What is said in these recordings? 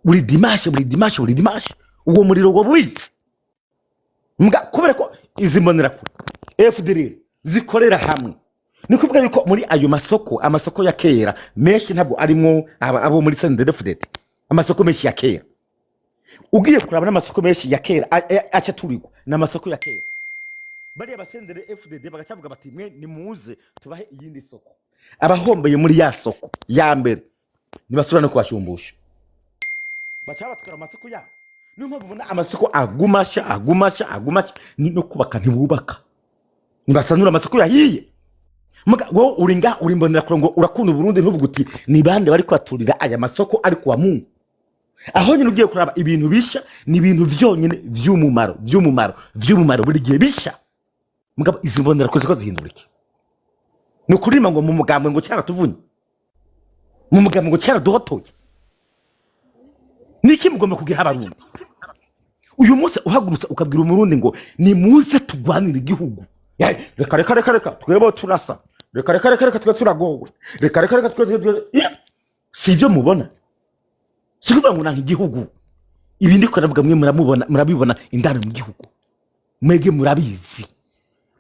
buri dimanche uwo muriro wabuitse mbwa kubera ko izi mbonera kure FDLR zikorera hamwe ni kuvuga yuko muri ayo amasoko ya kera menshi ntabwo arimo abo muri CNDD-FDD amasoko menshi ya kera ugiye kuraba n'amasoko menshi ya kera aca turigwa n'amasoko ya kera bari abasendere FDD bagacavuga bati mwe nimuze tubahe iyindi soko abahombeye muri ya soko ya mbere nibasura no kubashumbusha bacha batwara amasoko ya nimwe bubona amasoko agumasha ni no kubaka ntibubaka nibasanura amasoko yahiye muga wo uringa urimbonera kure ngo urakunda Burundi ntuvuga uti ni bande bari kwaturira aya masoko ari kwa Mungu aho nyine ugiye kuraba ibintu bisha ni ibintu vyonyene vy'umumaro buri gihe bisha muga izi mbonera ko ziko zihindurike no kurima ngo mu mugambwe ngo cyara tuvunye mu mugambwe ngo cyara duhotoye niki mugomba kugira abarundi uyu munsi uhagurutsa ukabwira umurundi ngo ni muze tugwanira igihugu reka twebo turasa reka twe turagowe reka twe sivyo mubona sikuvuga ngo nanka igihugu ibi ndiko navuga mwe murabibona indani mu gihugu mwege murabizi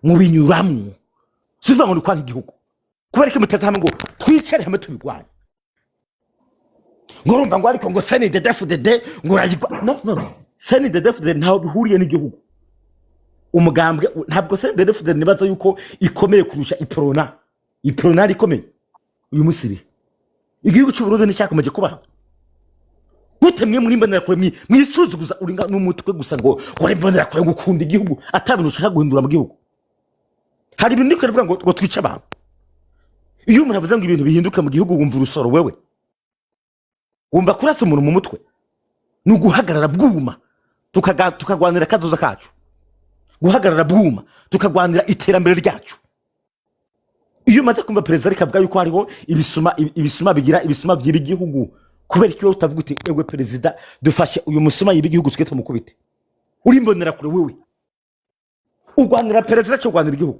mubinyuramwe sikuvuga ngo ni kwanka igihugu kubera ko mutaza hamwe ngo twicare hamwe tubigwanye ngo urumva ngo ariko ngo CNDD-FDD ngo urayigwa no CNDD-FDD ntaho bihuriye n'igihugu umugambwe ntabwo CNDD-FDD nibaza yuko ikomeye kurusha iprona rikomeye uyu musiri igihugu cy'u Burundi nicyakomeje kubaho gute mwe muri mbonera kure mwisuzuguza uringa n'umutwe gusa ngo uri mbonera kure gukunda igihugu atabintu ushaka guhindura mu gihugu hari ibintu ndiko ndavuga ngo twice abantu iyo umuntu avuze ngo ibintu bihinduka mu gihugu wumva urusoro wewe wumva kurasa umuntu mu mutwe nuguhagarara bwuma tukagwanira kazoza kacu guhagarara bwuma tukagwanira iterambere ryacu iyo maze kumva president kavuga yuko hariho ibisuma bigira ibisuma byiri igihugu kubera ko utavuga uti ewe president dufashe uyu musuma yibi igihugu twete mukubite uri mbonera kure wewe ugwanira president cyo gwanira igihugu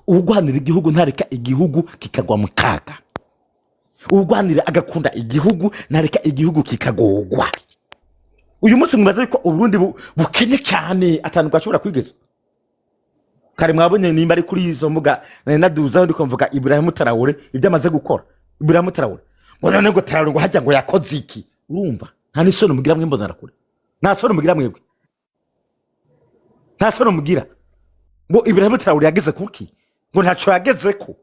ugwanira igihugu ntareka igihugu kikagwa mu kaga ugwanira agakunda igihugu ntareka igihugu kikagogwa uyu munsi mwibaza yuko Uburundi bukene cyane atanu bwashobora kwigeza kare mwabonye nimba ari kuri izo mbuga naduza ndiko mvuga Ibrahim Traoré ibyo amaze gukora Ibrahim Traoré ngo none ngo Traoré ngo hajya ngo yakoze iki urumva nta nisoni mugira mwe mbonera kure nta soni mugira mwebwe nta soni mugira ngo Ibrahim Traoré yageze kuki ngo ntaco yageze ko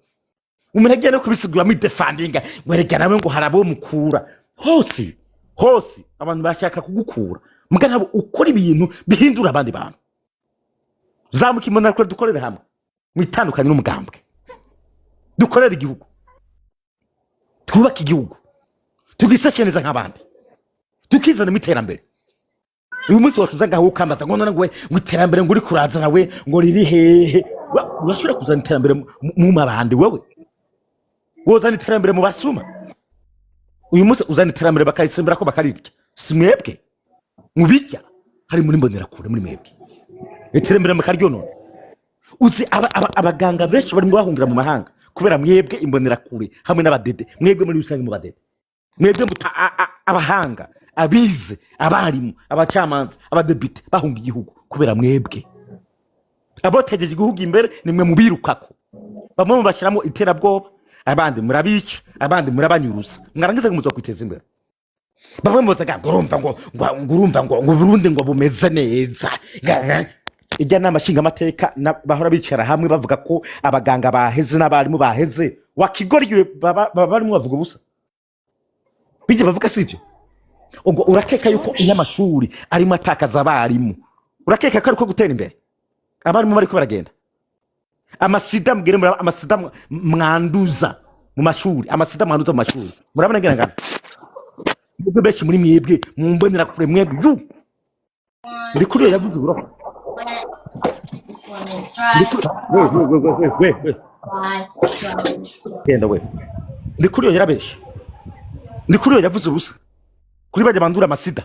umuntu agiye no kubisigura mu defending ngo regana ngo harabo mukura hose abantu bashaka kugukura muga nabo ukora ibintu bihindura abandi bantu zamuka imbonera kure dukorera hamwe mwitandukanye n'umugambwe dukorera igihugu twubaka igihugu tugisesheneza nk'abandi tukizana mu iterambere uyu munsi watuzanga aho ukambaza ngo none ngo iterambere ngo uri kuraza nawe ngo riri hehe urashobora kuzana iterambere mu mabandi wewe wozana iterambere mu basuma uyu munsi uzana iterambere bakayisembera ko bakarirya simwebwe mubijya hari muri mbonera kure muri mwebwe iterambere mukaryo none uzi abaganga benshi bari mu bahungira mu mahanga kubera mwebwe imbonera kure hamwe n'abadede mwebwe muri rusange mu badede mwebwe abahanga abize abarimu abacamanza abadebite bahunga igihugu kubera mwebwe abotegeje igihugu imbere nimwe mubirukako bamwe mubashiramo iterabwoba abandi murabica abandi murabanyuruza mwarangiza kumuza kwiteza imbere bamwe muzaga ngurumva ngo Burundi ngo bumeze neza ijya n'amashinga amateka bahora bicara hamwe bavuga ko abaganga baheze n'abarimu baheze wakigoriwe barimo bavuga ubusa bije bavuga sivyo ubwo urakeka yuko inyamashuri arimo atakaza abarimu urakeka ko ariko gutera imbere abarimu bari ko baragenda amasida mugire muri amasida mwanduza mu mashuri amasida mwanduza mu mashuri murabona ngira ngana ubwo beshi muri mwebwe mumbonera kure mwebwe yu ndi kuri yavuze uroho genda we ndi kuri yarabeshi ndi kuri yavuze ubusa kuri bajya bandura amasida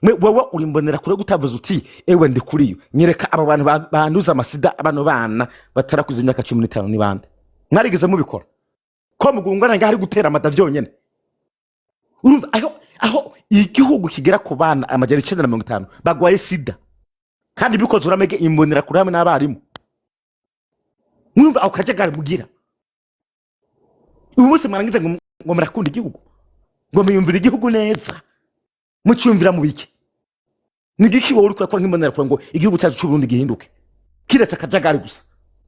wewe uri mbonera kure gutavuze uti ewe ndi kuri yo nyereka aba bantu banduza amasida abantu bana batarakuza imyaka 15 ni bande mwarigeze mubikora ko mugungana nga hari gutera amada vyonyene urumva aho aho igihugu kigera ku bana amajana 950 bagwaye sida kandi bikoze uramege imbonera kuri hamwe n'abarimu mwumva aho kajagari mugira uyu munsi mwarangiza ngo murakunda igihugu ngo muyumvira igihugu neza mucyumvira mu biki nigiki wowe uri kwakora nk'imbonera kuri ngo igihugu cyacu cy'u Burundi gihinduke kiretse akajagari gusa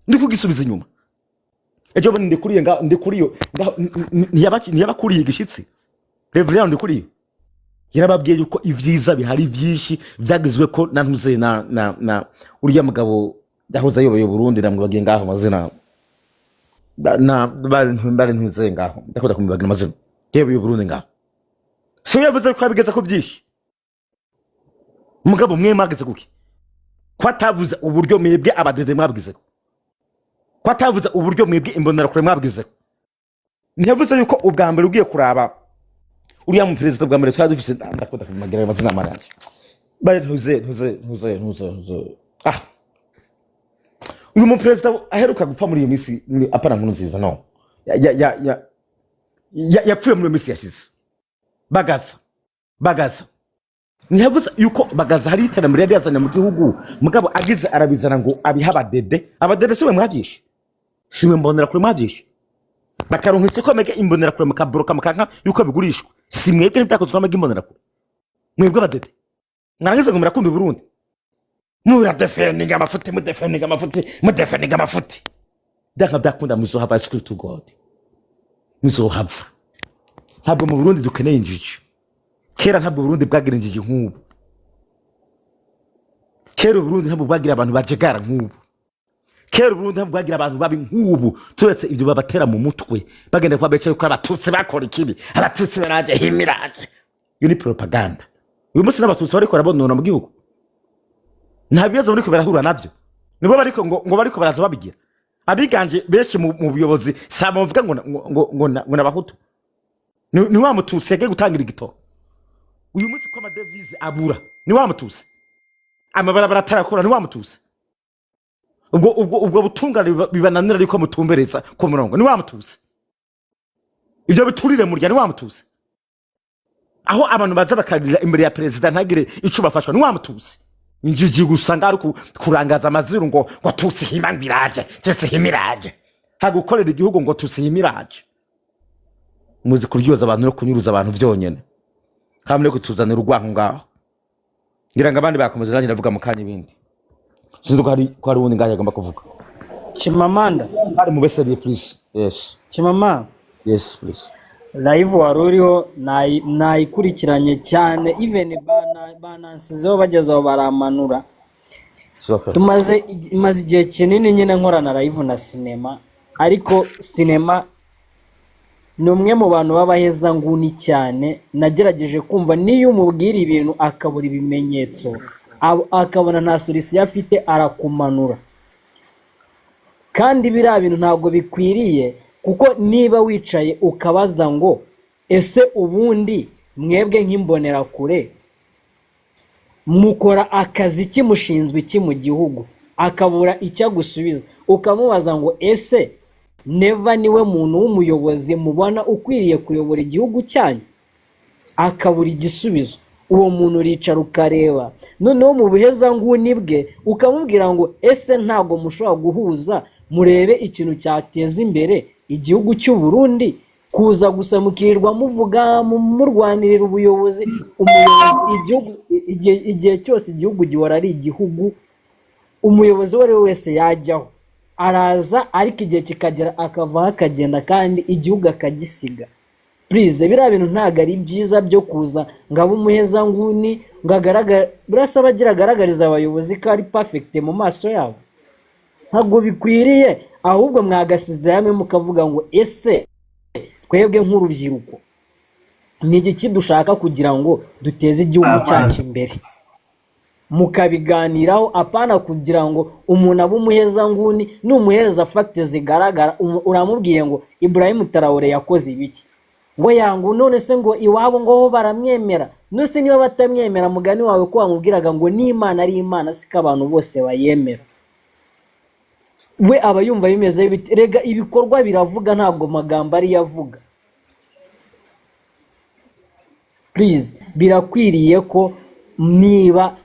ndi kugisubiza inyuma ejo bane ndikuriyo ntiyabakuriye igishitsi Reverend ndikuriyo yarababwiye yuko ivyiza bihari byinshi byagizwe ko nantuze na uriya mugabo yahoze ayoboye Burundi namwe ngaho amazina bari ntuze ngaho ndakunda kumibagira amazina yewe Burundi ngaho so yavuze ko abigeza ko byinshi mugabo mwe mageze kuki kwatavuze uburyo mwebwe abadede mwabwize kwatavuze uburyo mwebwe imbonera kure mwabwize ntiyavuze yuko ubwa mbere ugiye kuraba uriya mu president bwa mbere twadufise ndakunda kumagira amazina maranje bari ntuze uyu mu president aheruka gupfa muri iyo misi apana nkuru nziza no yapfuye muri iyo misi yashize bagaza ntiyavuze yuko bagaza hari iterambere yari yazanye mu gihugu mugabo agize arabizana ngo abiha abadede siwe mwagisha siwe mbonera kure mwagisha bakaronka isoko mege imbonera kure mukaboroka mukanka yuko bigurishwa si mwebwe n'ibyakozwe mege imbonera kure mwebwe abadede mwarangiza ngo murakunda Burundi muradefendinga amafuti ndaka byakunda muzohava screw to God muzohava ntabwo mu Burundi dukeneye injiji kera ntabwo Burundi bwagira injiji nk'ubu kera Burundi ntabwo bwagira abantu bajegara nk'ubu kera Burundi ntabwo bwagira abantu babi nk'ubu turetse ibyo babatera mu mutwe bagenda kwa bece ko abatutsi bakora ikibi abatutsi baraje himiraje yo ni propaganda uyu munsi n'abatutsi bariko barabonona mu gihugu nta bibazo bariko barahura navyo nibo bariko ngo bariko baraza babigira abiganje benshi mu buyobozi sama bavuga ngo nabahutu ni wa mututsi yage gutangira igitoro uyu munsi ko amadevize abura ni wa mututsi amabarabara atarakora ni wa mututsi ubwo butungane bibananira ariko mutumbereza ko murongo ni wa mututsi ibyo biturire murya ni wa mututsi aho abantu baza bakarira imbere ya president ntagire ico bafashwa ni wa mututsi injiji gusanga ari kurangaza amaziru ngo tusi himangiraje tese himiraje hagukorera igihugu ngo tusi himiraje muzi kuryoza abantu no kunyuruza abantu vyonyene kamwe kutuzanira urwanko ngaho ngira ngo abandi bakomeza nanjye ndavuga mu kanya ibindi sinzi ko hari ubundi ngaje agomba kuvuga Chimamanda ari mu beseriye please yes Chimama yes please live waruriho nayikurikiranye cyane even banansizeho bagezaho baramanura tumaze igihe kinini nyine nkorana live na sinema ariko sinema ni umwe mu bantu babaheza nguni cyane nagerageje kumva niyo umubwira ibintu akabura ibimenyetso akabona nta solution afite arakumanura kandi biriya bintu ntabwo bikwiriye kuko niba wicaye ukabaza ngo ese ubundi mwebwe nk'imbonera kure mukora akazi kimushinzwe iki mu gihugu akabura icyo gusubiza ukamubaza ngo ese neva niwe muntu w'umuyobozi mubona ukwiriye kuyobora igihugu cyanyu akabura igisubizo uwo muntu uricara ukareba noneho mu buheza nguni bwe ukamubwira ngo ese ntabwo mushobora guhuza murebe ikintu cyateza imbere igihugu cy'u Burundi kuza gusa mukirirwa muvuga murwanirira ubuyobozi igihugu igihe cyose igihugu gihora ari igihugu umuyobozi wari wese yajyaho araza ariko igihe kikagera akava akagenda kandi igihugu akagisiga please biriya bintu ntago ari byiza byo kuza ngabo umuheza nguni ngagaragara burasaba agira agaragariza abayobozi ko ari perfect mu maso yabo ntabwo bikwiriye ahubwo mwagasize hamwe mukavuga ngo ese twebwe nk'urubyiruko ni iki dushaka kugira ngo duteze igihugu cyacu imbere mukabiganiraho apana kugira ngo umuntu abe umuheza nguni n'umuhereza fagite zigaragara uramubwiye ngo Ibrahim Traoré yakoze ibiki ngo yangu none se ngo iwabo ngo baramwemera nose niba batamwemera mugani wawe ko wamubwiraga ngo ni Imana ari Imana sika abantu bose bayemera we aba yumva bimeze rega ibikorwa biravuga ntabwo magambo ari yavuga please birakwiriye ko niba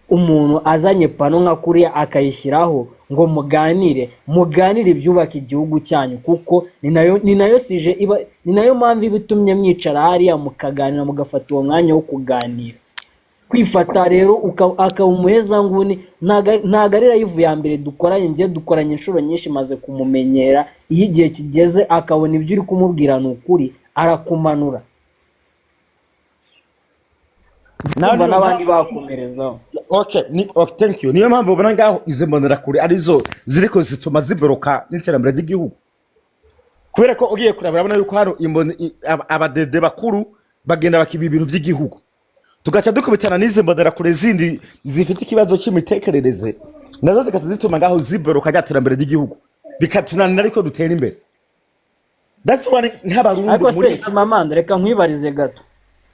umuntu azanye pano nka kuriya akayishyiraho ngo muganire ibyubaka igihugu cyanyu, kuko ni nayo sije iba, ni nayo mpamvu iba itumye mwicara hariya mukaganira, mugafata uwo mwanya wo kuganira. Kwifata rero akaba umuhezanguni ntago ari live ya mbere dukoranye inshuro nyinshi, maze kumumenyera. Iyo igihe kigeze akabona ibyo uri kumubwira ni ukuri, arakumanura n'abandi bakomerezaho. Okay, thank you. Niyo mpamvu ubona ngaho izo mbonerakure arizo ziriko zituma ziboroka n'iterambere ry'igihugu, kubera ko ugiye kuraba urabona yuko hano abadede bakuru bagenda bakiba ibintu by'igihugu, tugaca dukubitana n'izo mbonerakure zindi zifite ikibazo cy'imitekerereze, nazo zikata zituma ngaho ziboroka ry'iterambere ry'igihugu, bikatunanira ariko dutera imbere. That's why ariko se Kimamanda, reka nkwibarize gato.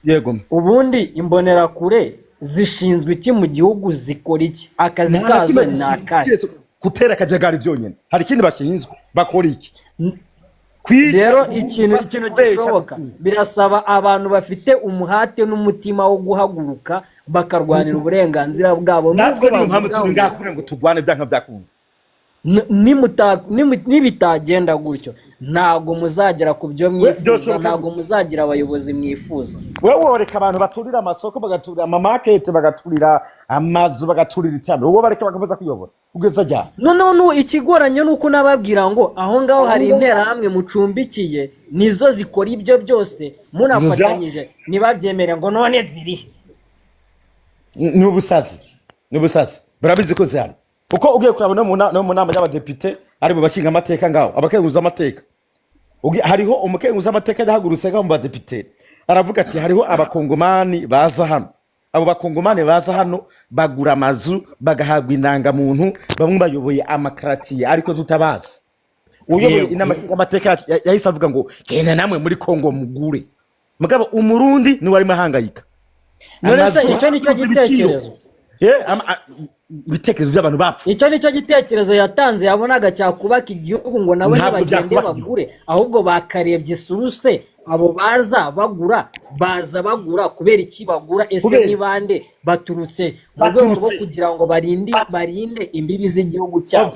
Yego, ubundi imbonerakure zishinzwe iki mu gihugu, zikora iki? Akazi kazo ni akahe? Gutera akajagari byonyine, hari ikindi bashinzwe bakora iki? Rero ikintu gishoboka, birasaba abantu bafite umuhate n'umutima wo guhaguruka bakarwanira uburenganzira bwabo. Natwe niyo mpamvu turi ngaha kugira ngo turwane byanka byakunda. Nibitagenda gutyo ntago muzagera ku byo mwifuza, ntago muzagira abayobozi mwifuza. Wewe woreka abantu baturira amasoko, bagaturira amamarket, bagaturira amazu, bagaturira itano, wowe bareka bakavuza kuyobora ugeza jya. No, ikigoranye nuko nababwira ngo aho ngaho hari intera hamwe mucumbikiye, nizo zikora ibyo byose munafatanyije, nibabyemere ngo none ziri ni ubusazi barabizi ko zihari. Uko ugiye kurabona no mu nama y'abadepite ari mu bashinga amateka ngaho, abakenguza amateka, hariho umukenguza amateka yahagurutse ngaho mu badepite aravuga ati hariho abakongomani baza hano, abo bakongomani baza hano bagura amazu, bagahabwa indangamuntu, bamwe bayoboye amakaratiye ariko tutabazi. Uyoboye inama y'amateka yahise avuga ngo genda namwe muri Kongo mugure, mugabo umurundi ni wari mahangayika. None se icyo nicyo gitekerezo ibitekerezo by'abantu bapfu, icyo nicyo gitekerezo yatanze, yabonaga cyakubaka igihugu ngo nabo bagende bagure, ahubwo bakarebye suruse abo baza bagura kubera iki bagura? Ese ni bande baturutse mu rwego rwo kugira ngo barinde imbibi z'igihugu cyabo?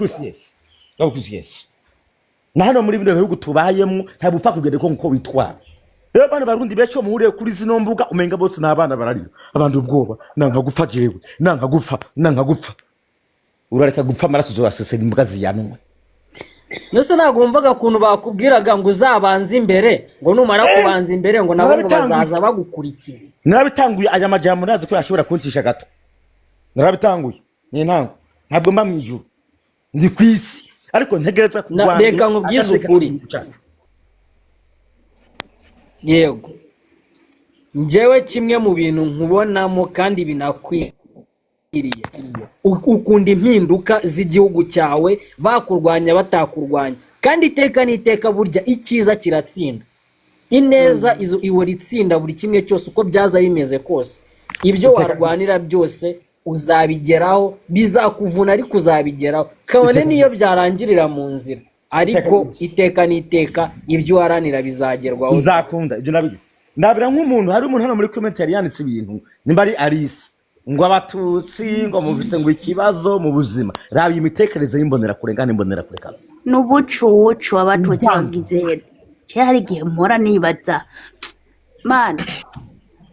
Yes. Na hano muri bino bihugu tubayemo nta bupfa kugende ko nko bitwara. Rero abana barundi becyo muhuriye kuri zino mbuga umenga bose n'abana bararira, abantu ubwoba, nanga gupfa jewe, nanga gupfa. Urareka gupfa amaraso zose imbwa ziyanwe. Nose ntabwo wumvaga kuntu bakubwiraga ngo uzabanze imbere, ngo numara kubanza imbere ngo nabo ngo bazaza bagukurikira? Narabitanguye aya majambo nazi ko yashobora kuncisha gato. Narabitanguye ni ntango, ntabwo mba mwijuru ndi kwisi, ariko ntegerezwa kurwanya. Reka nkubwize ukuri, yego njyewe kimwe mu bintu nkubonamo kandi binakwiriye, ukunda impinduka z'igihugu cyawe, bakurwanya batakurwanya, kandi iteka n'iteka burya icyiza kiratsinda, ineza ihora itsinda buri kimwe cyose uko byaza bimeze kose. Ibyo warwanira byose uzabigeraho, bizakuvuna ariko uzabigeraho, kabone niyo byarangirira mu nzira, ariko iteka n'iteka ibyo uharanira bizagerwaho, uzakunda. Ibyo nabigize ndabira nk'umuntu, hari umuntu hano muri comment yari yanditse ibintu nimba ari Alice ngo abatutsi ngo muvise ngo ikibazo mu buzima, raba imitekerereze y'imbonerakure ngane imbonerakure kazi n'ubucucu abatutsi bagize cye. Hari igihe mpora nibaza man,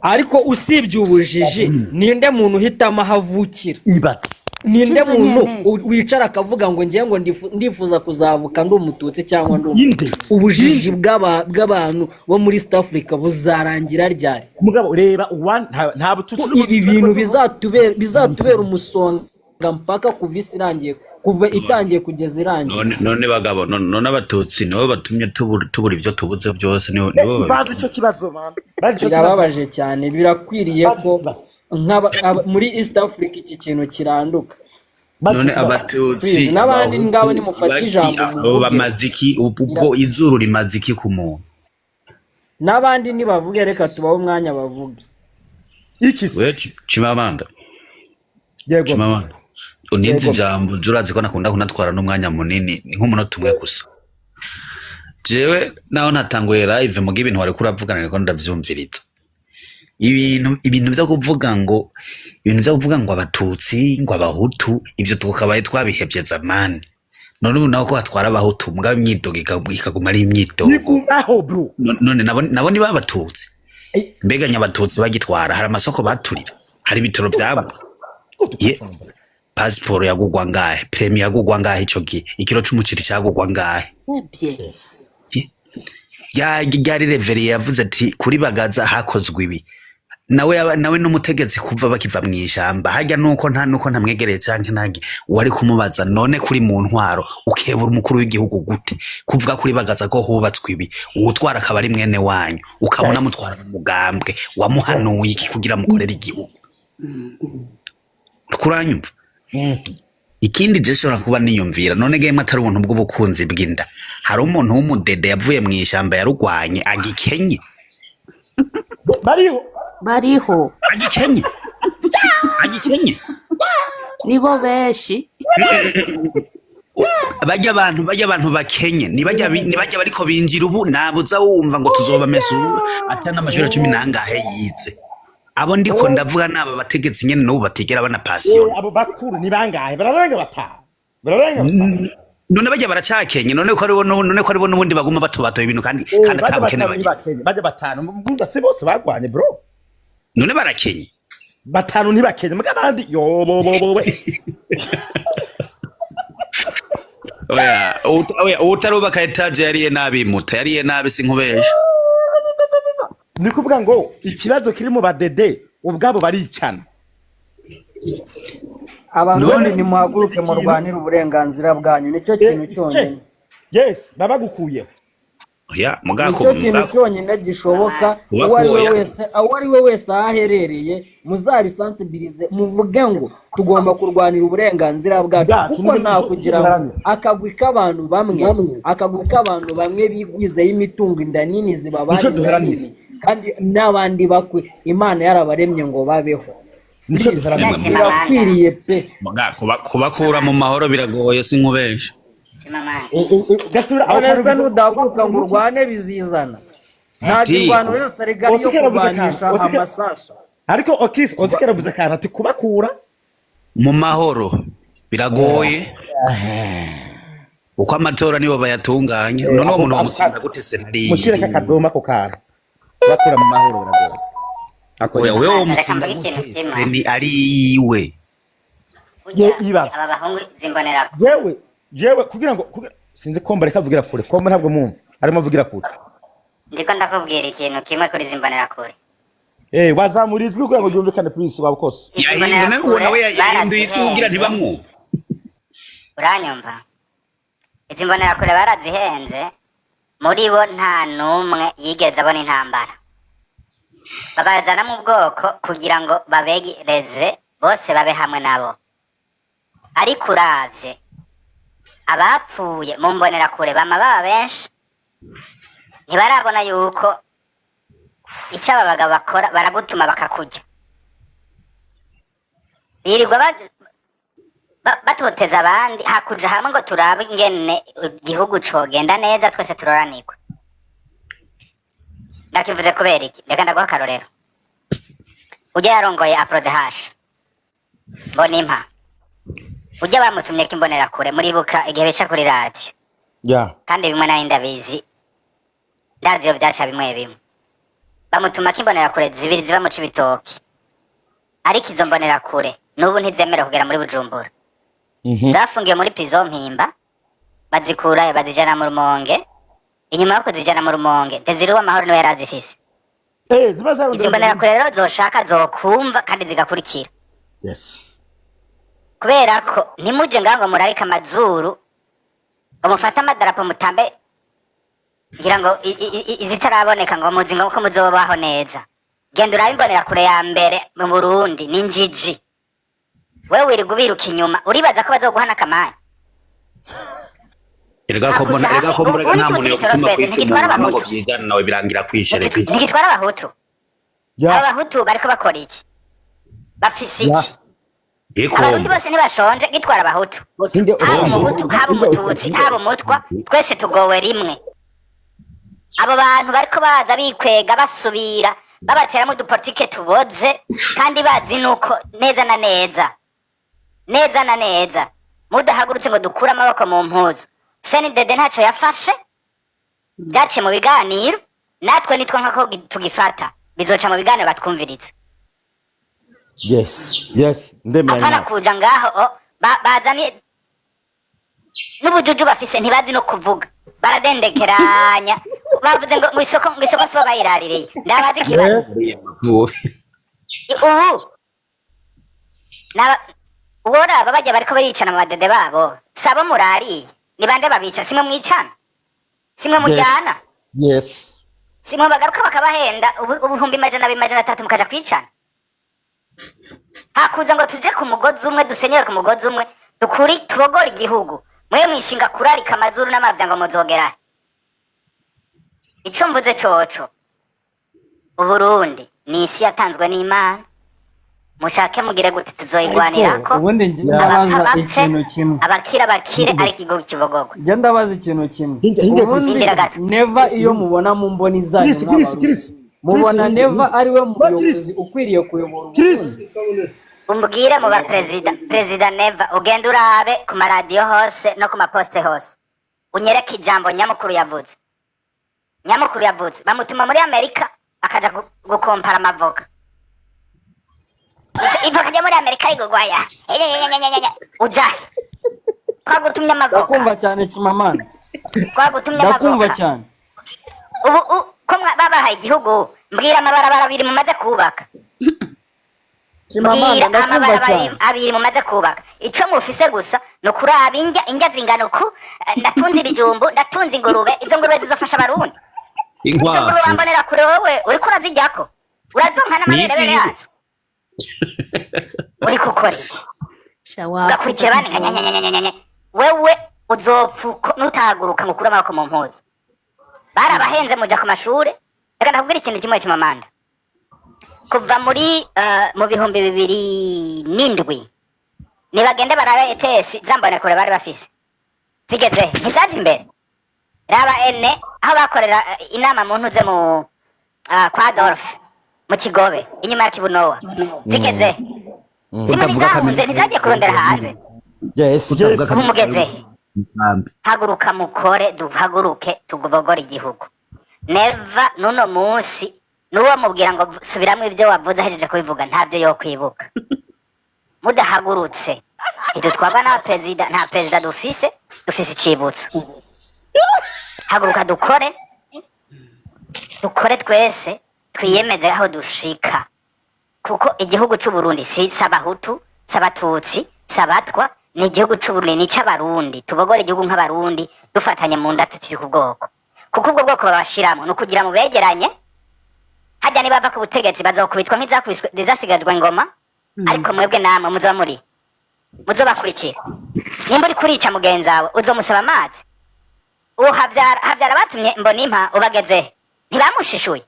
ariko usibye ubujiji ninde muntu uhitamo ahavukira? Ibatse ninde muntu wicara akavuga ngo ngiye ngo ndifuza kuzavuka ndi umututsi cyangwa ndi ubujiji bw'abantu bo muri East Africa buzarangira ryari? Mugabo reba nta bututsi, ibi bintu bizatubera umusonga mpaka kuva isi irangiye, kuva itangiye kugeza irangiye. None bagabo, none abatutsi nibo batumye tubura ibyo tubuze byose, nibo bazi icyo kibazo man. Birababaje cyane, birakwiriye ko muri East Africa iki kintu kiranduka. None abatutsi n'abandi ngabo nimufata ijambo bamaziki, ubwo izuru rimaziki ku muntu, n'abandi nibavuge reka tubaho umwanya bavuge. Kimamanda, yego Kimamanda, unizi jambo jurazi ko nakunda kunatwara n'umwanya munini, ni nk'umunota umwe gusa. Jewe naho natanguye live mu gibintu wari kuravugana ko ndavyumviritsa. ibintu byo kuvuga ngo abatutsi ngo abahutu ivyo tukabaye twabihevye zamani none ubu naho ko hatwara abahutu mbwa imyidogo ikaguma ari imyidogo nigumaho bro none nabo ni babatutsi mbega nyabatutsi bagitwara hari amasoko baturira hari ibitoro byabo passport yagugwa ngahe premi yagugwa ngahe ico gihe ikiro c'umuciri cyagugwa ngahe yari reveri yavuze ati kuri bagaza hakozwe ibi nawe n'umutegetsi kuva bakiva mu ishamba hajya nuko ntamwegereye canke ntage wari kumubaza none kuri mu ntwaro ukebura umukuru w'igihugu gute kuvuga kuri bagaza ko hubatswe ibi uwutwara akaba ari mwene wanyu ukabona mutwara mu mugambwe wamuhanuye iki kugira mukorera igihugu kuranyumva ikindi jeshora kuba niyumvira none game atari ubuntu bw'ubukunzi bw'inda hari umuntu w'umudede yavuye mu ishamba yarugwanye agikenye bariho agikenye nibo benshi bajya abantu bakenye nibajya bariko binjira ubu nabuza wumva ngo tuzoba mesuru atana amashuri 10 nangahe yize abo ndiko ndavuga naba bategetsi nyene no batigera bana passion abo bakuru ni bangahe bararenga batanu none bajya baracakenye none ko ari n'ubundi baguma batubatoye ibintu kandi atabukene bajya batanu mbumva se bose bagwanye bro none barakenye batanu ntibakenye muga bandi oya utarubaka etage yariye nabi muta yariye nabi sinkubesha ni kuvuga ngo ikibazo kiri mu badede ubwabo baricana abantu ni muhaguruke mu rwanira uburenganzira bwanyu nicyo kintu cyonyine yes baba gukuyeho oya mugako nicyo kintu cyonyine gishoboka uwo ari we wese aherereye muzarisansibilize muvuge ngo tugomba kurwanira uburenganzira bwacu kuko nta kugira ngo akagwi k'abantu bamwe bigwizeho imitungo inda nini zibabari kandi n'abandi bakwe Imana yarabaremye ngo babeho birakwiriye pe kubakura mu mahoro biragoye sinkubesha neza nudaguka ngo urwane bizizana nta kirwano yose rigari yo kurwanisha amasaso ariko ozikera buze kana ati kubakura mu mahoro biragoye uko amatora nibo bayatunganya none uwo muntu bamusinda gute senari mushyira kakadoma ko kana bakura mu mahoro biragoye akoya wewe umusinda gute ni ari yiwe ibaza abahungu zimbonera jewe kugira ngo sinzi komba reka vugira kure komba ntabwo mumva arimo avugira kure ndiko ndakubwira ikintu kimwe kuri zimbonera kure wazamurizwe kugira ngo yumvikane please wabukose yahindune uwo nawe yahinduye kugira ntibamwo uranyumva izimbonera kure barazihenze muri bo nta numwe yigeze abona intambara babazana mu bwoko kugira ngo babegereze bose babe hamwe nabo ariko uravye abapfuye mu mbonera kure bama baba benshi ntibarabona yuko icyo aba bagabo bakora baragutuma bakakurya birirwa batoteza abandi hakuja hamwe ngo turabe ingene igihugu cogenda neza twese turoranirwa ndakivuze kubera iki reka ndaguha akarorero ujya yarongoye aprodehash mbonimpa ujya bamutumye kimbonera kure muribuka igihe bica kuri radio kandi bimwe nari ndabizi ndazi iyo byaca bimwe bamutuma kimbonera kure zibiri ziba mu Cibitoke ariko izo mbonera kure n'ubu ntizemera kugera muri Bujumbura zafungiye muri prison Mpimba bazikurayo bazijana mu Rumonge inyuma yo kuzijana mu Rumonge nteziriwe amahoro niwe yarazifise izo mbonera kure rero zoshaka zokumva kandi zigakurikira kubera ko nimuje ngango murarika amazuru umufata amadarapo mutambe ngira ngo izitaraboneka ngo muzi ngo ko muzobaho neza genda urabimbonera kure ya mbere mu Burundi ninjiji wewe wirirwa ubiruka inyuma uribaza ko bazoguhana kamanya erega ko mbona nta muntu yo gutuma kwicima ngo byigana nawe birangira kwishereka ntigitwara abahutu abahutu bariko bakora iki bafise iki abarundi bose ntibashonje gitwara abahutu haba umuhutu haba umututsi haba umutwa twese tugowe rimwe abo bantu bariko baza bikwega basubira babateramo udupolitike tuboze kandi bazi nuko neza na neza mudahagurutse ngo dukure amaboko mu mpuzu senidede ntaco yafashe byaciye mu biganiro natwe nitwa nkako tugifata bizoca mu biganiro batwumviritse. Yes ndemera apana kuja ngaho bazani n'ubujuju bafise ntibazi no kuvuga baradendekeranya bavuze ngo isoko sibo bayiraririye ndabazi ikibazo uworaba bajya bariko baricana mu badede babo sabo murariye ni bande babica simwe mwicana simwe mujyana simwe bagaruka bakabahenda ubuhumbi amajana atatu mukaja kwicana hakuza ngo tuje ku mugozi umwe dusenyere ku mugozi umwe dukuri tubogora igihugu mwe mwishinga kurarika amazuru n'amavya ngo muzogera ico mvuze coco Uburundi ni isi yatanzwe n'Imana mushake mugire gute tuzoyigwanirako ubundi ndabaza ikintu kimwe abakira bakire ari igihugu kibogogwa je ndabaza ikintu kimwe neva iyo mubona mu mboni zanyu mubona neva ari we muyobozi ukwiriye kuyobora Uburundi umbwire mu ba perezida neva ugenda urabe ku maradiyo hose no ku maposte hose unyereke ijambo nyamukuru yavuze bamutuma muri Amerika akaja gukompara amavoka ivoka ryo muri Amerika rigugwaya uja twagutumye amavoka ndakumva cyane Chimamanda ndakumva cyane ubu ko babahaye igihugu mbwira amabarabara abiri mumaze kubaka Chimamanda ndakumva cyane abiri mumaze kubaka ico mufise gusa no kuraba injya zingano ku ndatunze ibijumbu ndatunze ingurube izo ngurube zizofasha abarundi inkwavu urambonera kure wewe uriko urazijyako urazonka n'amabere yazo uri gukora iki urakurikira bane nkanyanyanyanyanya wewe uzopfa nutahaguruka ngo ukure amaboko mu mpuzu barabahenze muja ku mashure reka ndakubwira ikintu kimwe Chimamanda kuva muri mu bihumbi 2007 nibagende barabe ETS zambone kure bari bafise zigeze ntizaje imbere raba ene aho bakorera inama mu ntuze mu kwa Adolphe mu Kigobe inyuma ya Kibunowa zigeze zimwe ntizagiye kurondera hanze umugeze haguruka mukore duhaguruke tugubogora igihugu neva nuno munsi nuwo mubwira ngo subiramwe ibyo wavuze ahejeje kubivuga ntabyo yo kwibuka mudahagurutse idutwaba nta perezida dufise icibutso haguruka dukore twese twiyemeze aho dushika kuko igihugu c'u Burundi si sabahutu sabatutsi sabatwa ni igihugu c'u Burundi ni c'abarundi tubogora igihugu nk'abarundi dufatanye mu nda tutiri ku bwoko kuko ubwo bwoko babashiramo no kugira mu begeranye hajya nibava ku butegetsi bazokubitwa nk'izakubiswe zizasigajwe ngoma ariko mwebwe namwe muzobakurikira nimba uri kurica mugenzi wawe uzomusaba amazi uwo havyara batumye Mbonimpa ubageze ntibamushishuye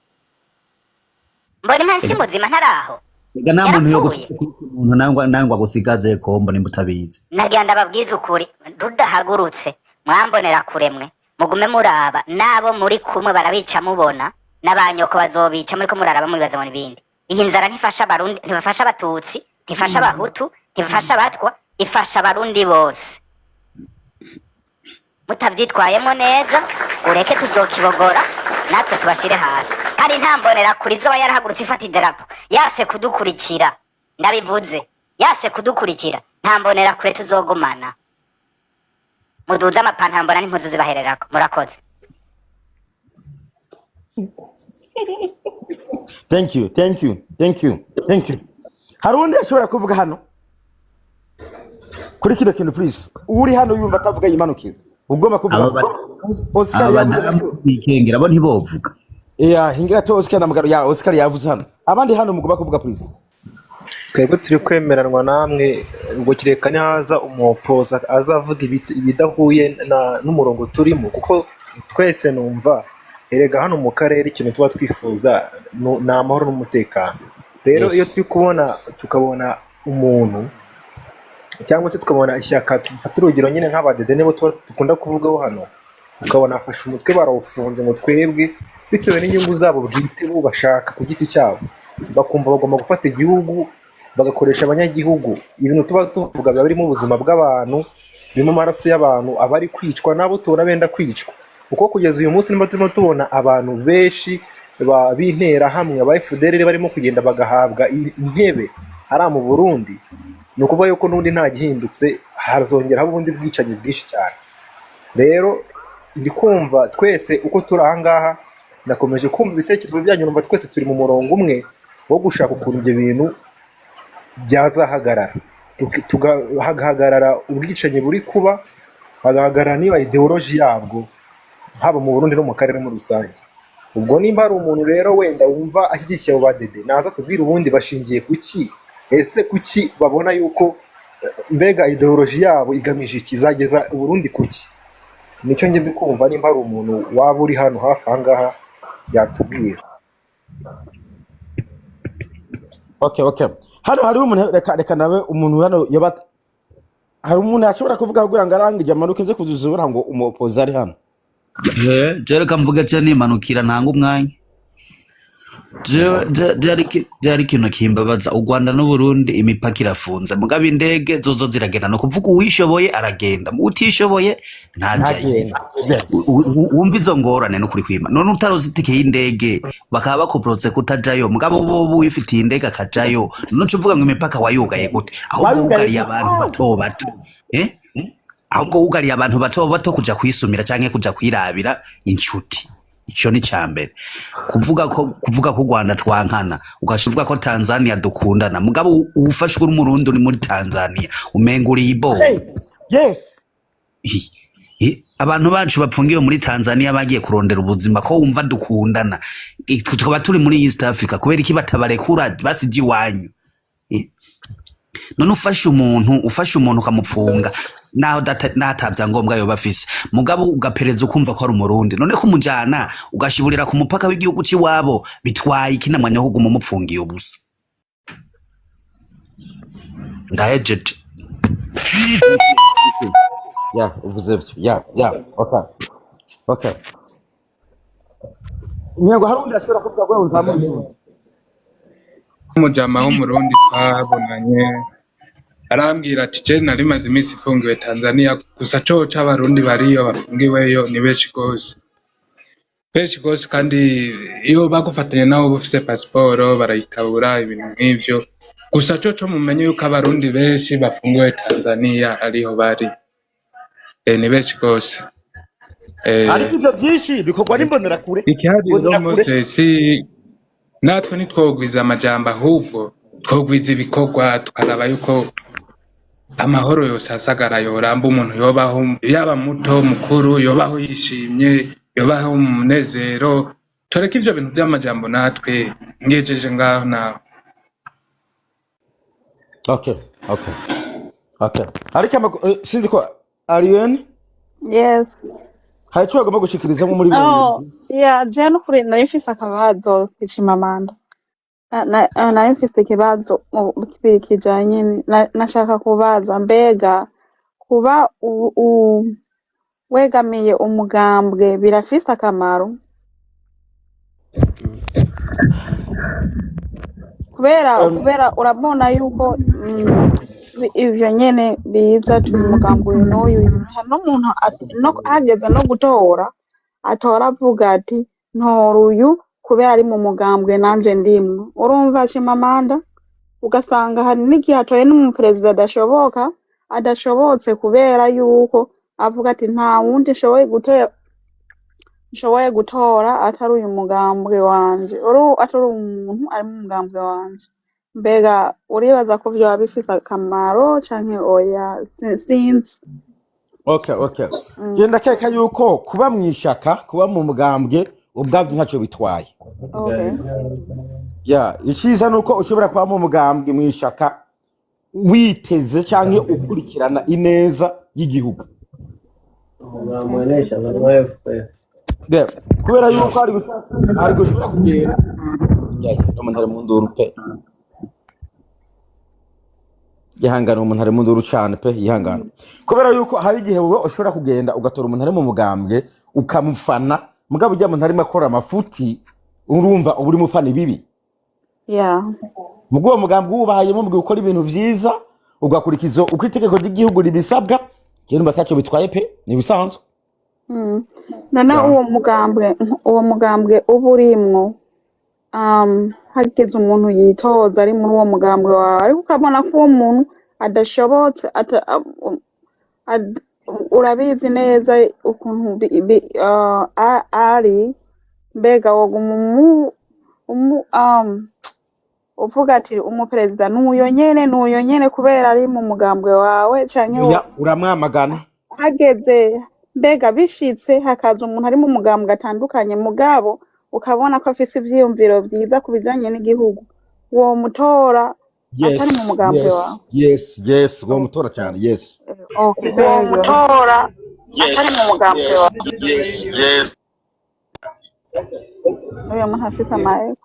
Mbonimpa nsi muzima ntaraho ega nta muntu yo gufata umuntu nangwa gusigaze ko Mbonimpa utabizi nagira ndababwiza ukuri rudahagurutse mwambonera kuremwe mugume muraba nabo muri kumwe barabica mubona n'abanyoko bazobica muri ko muraraba mubibaza mu bindi iyi nzara ntifasha abarundi ntifasha abatutsi ntifasha abahutu ntifasha abatwa ifasha abarundi bose mutavyitwayemo neza ureke tuzokibogora natwe tubashire hasi kandi ntambonera kuri zoba yarahagurutse ifata idarapo yase kudukurikira ndabivuze yase kudukurikira ntambonera kure tuzogumana muduza amapantaro mbona n'impuzu zibahererako murakoze. Thank you. Hari undi ashobora kuvuga hano kuri kino kintu please uri hano yumva atavuga yimanukira ugomba kuvuga Oscar yavuze abo ntibovuga hinga to Oscar namugaro ya Oscar yavuze hano abandi hano mugomba kuvuga please twebwe turi kwemeranwa namwe ngo kirekane haza umupoza azavuga ibidahuye n'umurongo turimo kuko twese numva erega hano mu karere ikintu tuba twifuza ni amahoro n'umutekano rero iyo turi tukabona umuntu cyangwa se tukabona ishyaka tufata urugero nyine nk'abadede nibo dukunda kuvugaho hano ukabona afashe umutwe barawufunze ngo twebwe bitewe n'inyungu zabo bwite bo bashaka ku giti cyabo, bakumva bagomba gufata igihugu bagakoresha abanyagihugu. Ibintu tuba tuvuga biba birimo ubuzima bw'abantu, birimo amaraso y'abantu abari kwicwa nabo tubona benda kwicwa, kuko kugeza uyu munsi niba turimo tubona abantu benshi b'intera hamwe aba FDLR barimo kugenda bagahabwa intebe hariya mu Burundi, ni ukuvuga yuko n'ubundi nta gihindutse, hazongeraho ubundi bwicanyi bwinshi cyane. Rero ndi kumva twese uko turi aha ngaha, nakomeje kumva ibitekerezo byanyu, numva twese turi mu murongo umwe wo gushaka ukuntu ibyo bintu byazahagarara, hagahagarara ubwicanyi buri kuba, hagahagarara niba ideoloji yabwo haba mu Burundi no mu karere muri rusange. Ubwo nimba hari umuntu rero wenda wumva ashyigikiye abo badede, naza tubwire ubundi bashingiye kuki, ese kuki babona yuko mbega ideoloji yabo igamije ikizageza Burundi kuki? Nicyo njye ndikumva, nimba hari umuntu waba uri hano hafi aha ngaha yatubwira. Okay. Hano hari umuntu reka nawe umuntu hano hari umuntu ashobora kuvuga kugira ngo arangije amanuke ze kuzuzura ngo umupoza ari hano. Je reka mvuga cyane nimanukira ntanga umwanya. Byari ikintu kimbabaza, u Rwanda n'u Burundi imipaka irafunze, mugabo indege zozo ziragenda, no kuvuga uwishoboye aragenda, utishoboye ntajya. Wumva izo ngorane no kuri kwima, none utaroze itike y'indege bakaba bakuprotse kutajayo, mugabo bo wifitiye indege akajayo, none uvuga ngo imipaka wayugaye gute? Aho bugariye abantu bato bato, ahubwo wugariye abantu bato bato kuja kwisumira canke kuja kwirabira inshuti. Icyo ni cyambere. Kuvuga ko u Rwanda twankana, ugashivuga ko Tanzania dukundana, mugabo ufashwe uri Murundi uri muri Tanzania umenga uri ibo. Yes. Abantu bacu bapfungiye muri Tanzania bagiye kurondera ubuzima, ko wumva dukundana. Tukaba turi muri East Africa, kubera iki batabarekura basije iwanyu? None ufashe umuntu ukamupfunga naho natavya ngombwa yo bafise, mugabo ugapereza ukumva ko ari Umurundi, none ko mujana ugashiburira ku mupaka w'igihugu ciwabo, bitwaye iki namwanya ho guma mupfungiye ubusa? Ndahejeje. Uvuze byo. Okay. Nyango hari undi ashobora kuvuga ngo nzamuye umujama w'umurundi twabonanye arambwira ati je nari maze iminsi ifungiwe Tanzania, gusa co c'abarundi bariyo bafungiweyo ni benshi gose, kandi iyo bagufatanye naho bufise pasiporo barayitabura ibintu nk'ivyo. Gusa co mumenye yuko abarundi benshi bafungiwe Tanzania ariho bari, ni benshi gose. Ariko ivyo byinshi bikorwa n'imbonera kure. Ikihari rero Moses, natwe ntitwogwiza amajambo, ahubwo twogwiza ibikorwa, tukaraba yuko amahoro yose asagara yoramba, umuntu yobaho, yaba muto mukuru, yobaho yishimye, yobaho mu munezero. Tureke ivyo bintu by'amajambo, natwe ngejeje ngaho nawe. Okay. Ariko sinzi ko Ariane? Yes. Hari cyo agomba gushikiriza muri bibiri. Je n'ukuri nari mfise akabazo k'Imamanda. Nari mfise ikibazo kibiri kijanye, nashaka kubaza mbega kuba wegamiye umugambwe birafise akamaro? Kubera urabona yuko ivyo nyene biza turi umugambwe uyu n'uyu, n'umuntu hageze no gutora atora avuga ati ntora uyu kubera ari mu mugambwe nanje ndimwe. Urumva Chimamanda, ugasanga hari n'igihe atoye n'umuperezida adashobotse kubera yuko avuga ati nta wundi nshoboye gutora atari uyu mugambwe wanje, atari umuntu ari mu mugambwe wanje. Mbega uribaza ko vyoba bifise akamaro canke oya? Sinzi. Okay. Genda keka yuko kuba mwishaka, kuba mu mugambwe ubwabyo ntacyo bitwaye. Okay. Icyiza nuko ushobora kuba mu mugambwe mwishaka witeze canke ukurikirana ineza y'igihugu. Kubera yuko ari gushobora kugenda umuntu ari mu nduru pe. Yihangana umuntu ari mu nduru cyane pe, yihangana. Kubera yuko hari igihe wowe ushobora kugenda ugatora umuntu ari mu mugambwe ukamufana mugabo ujya muntu arimo akora amafuti urumva uri mufana ibibi yeah. mugo uwo mugambwe wubahayemo mu gukora ibintu vyiza ugakurikiza uko itegeko ry'igihugu ribisabwa je numva atacyo bitwaye pe ni bisanzwe none uwo mugambwe uba urimwo hageze umuntu yitoza ari muri uwo mugambwe wawe ariko ukabona ko uwo muntu adashobotse urabizi neza ukuntu ari mbega woguma uvuga ati umuperezida n'uyo nyene kubera ari mu mugambwe wawe canke uramwamagana hageze mbega bishitse hakaza umuntu ari mu mugambwe atandukanye mugabo ukabona ko afise ivyiyumviro vyiza ku bijanye n'igihugu uwo mutora atari mu mugambwe wawe yes uwo mutora cyane yes uwo mutora atari mu mugambwe wawe yes uyo muntu afise amaheko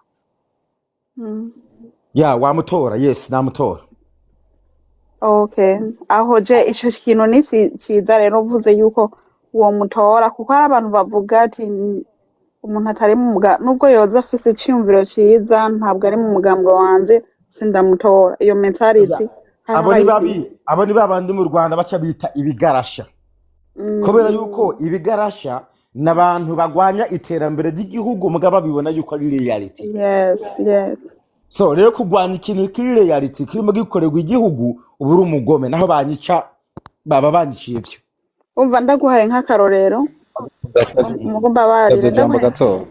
wamutora yes namutora okay aho je ico kintu ni ciza rero uvuze yuko uwo mutora kuko hari abantu bavuga ati umuntu atari mu mugambwe nubwo yoza afise iciyumviro ciza ntabwo ari mu mugambwe wanje sindamutora iyo mentality abo ni babandi mu Rwanda baca bita ibigarasha kubera yuko ibigarasha n'abantu bagwanya iterambere ry'igihugu mugabo babibona yuko ari reality yes so rero kugwanya ikintu kiri reality kirimo gikorerwa igihugu ubu uri umugome naho banyica baba banyiciye ivyo umva ndaguhaye nk'akarorero umugomba barire jambo gato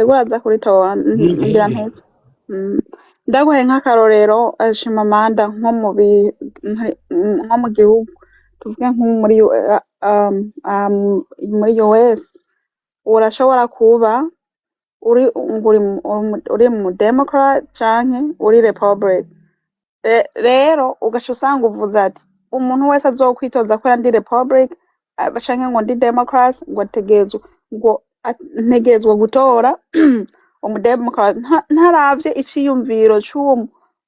uraza kuritora ngira ntetse ndaguhaye nk'akarorero ashima manda nko mu gihugu tuvuge nko muri US urashobora kuba uri mu Democrat canke uri Republic rero ugaca usanga uvuze ati umuntu wese azokwitoza ko ndi Republic canke ngo ndi Democrat ngo ntegezwa gutora umudemocrat ntaravye iciyumviro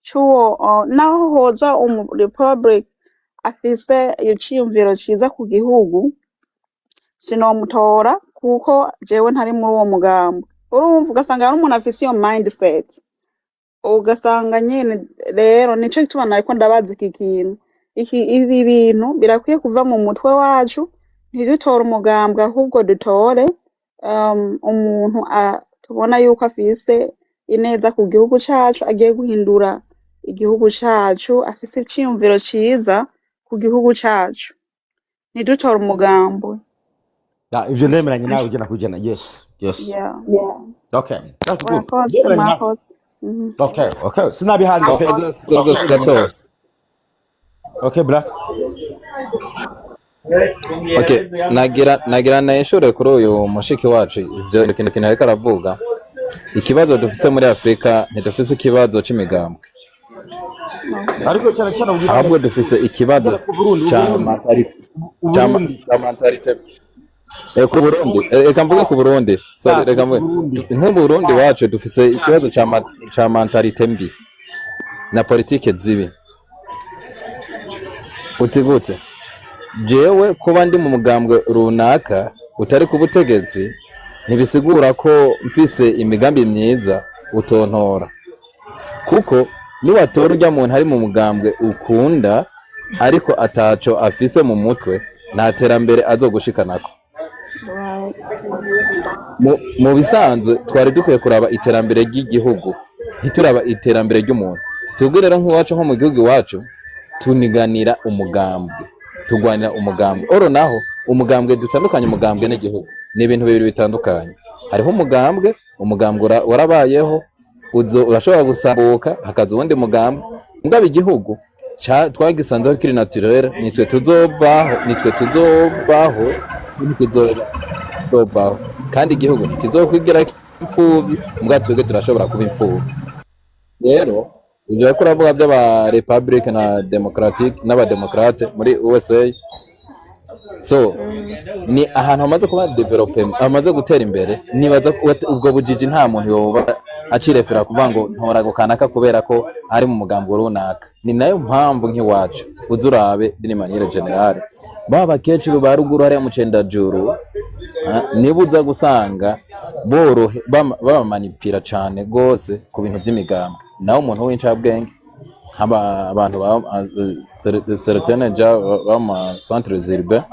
c'uwo naho hoza Republic afise iyo ciyumviro ciza ku gihugu sinomutora kuko jewe ntari muri uwo mugambo urumva ugasanga ari umuntu afise iyo mindset ugasanga nyene rero nico gituma ariko ndabazi iki kintu ibi bintu birakwiye kuva mu mutwe wacu ntidutore umugambwe ahubwo dutore umuntu tubona yuko afise ineza ku gihugu cacu agiye guhindura igihugu cacu afise iciyumviro ciza ku gihugu cacu ntidutore umugambo ivyo ndemeranye nawe ugena kujana yes yeah okay that's good okay sinabihari okay black okay nagira nayishure kuri uyu mushiki wacu ivyo kintu ariko aravuga ikibazo dufise muri Afrika ntidufise ikibazo c'imigambwe ariko cyane ahubwo dufise ikibazo ca mentalite ku Burundi reka mvuge ku Burundi reka mvuge nko Burundi wacu dufise ikibazo ca mentalite mbi na politike zibi utigute jewe kuba ndi mu mugambwe runaka utari ku butegetsi ntibisigura ko mfise imigambi myiza utontora kuko niwatora urya muntu ari mu mugambwe ukunda ariko ataco afise mu mutwe nta terambere azogushikanako mu bisanzwe twari dukwiye kuraba iterambere ry'igihugu ntituraba iterambere ry'umuntu twebwe rero nk'iwacu nko mu gihugu iwacu tuniganira umugambwe tugwanira umugambwe oro naho umugambwe dutandukanye umugambwe n'igihugu ni ibintu bibiri bitandukanye hariho umugambwe warabayeho urashobora gusambuka hakaza ubundi mugambwe ngaba igihugu twagisanzeho kiri naturel nitwe tuzovaho kandi igihugu kizokwigira imfuvyi mbwa twebwe turashobora kuba imfuvyi rero ivyo bariko uravuga vy'aba Republic na Democratic n'abademokrate muri USA so ni ahantu hamaze kuba development hamaze gutera imbere nibaza ubwo bujiji nta muntu yoba acirefera kuvuga ngo ntora gukanaka kubera ko ari mu mugambo runaka ni nayo mpamvu nk'iwacu uzurabe d'une manière générale baba bakecuru ba ruguru hariya mu Cendajuru niba uza gusanga bamanipira cyane rwose ku bintu by'imigambwe, naho umuntu w'incabwenge abantu sereteneja b'ama centre urbain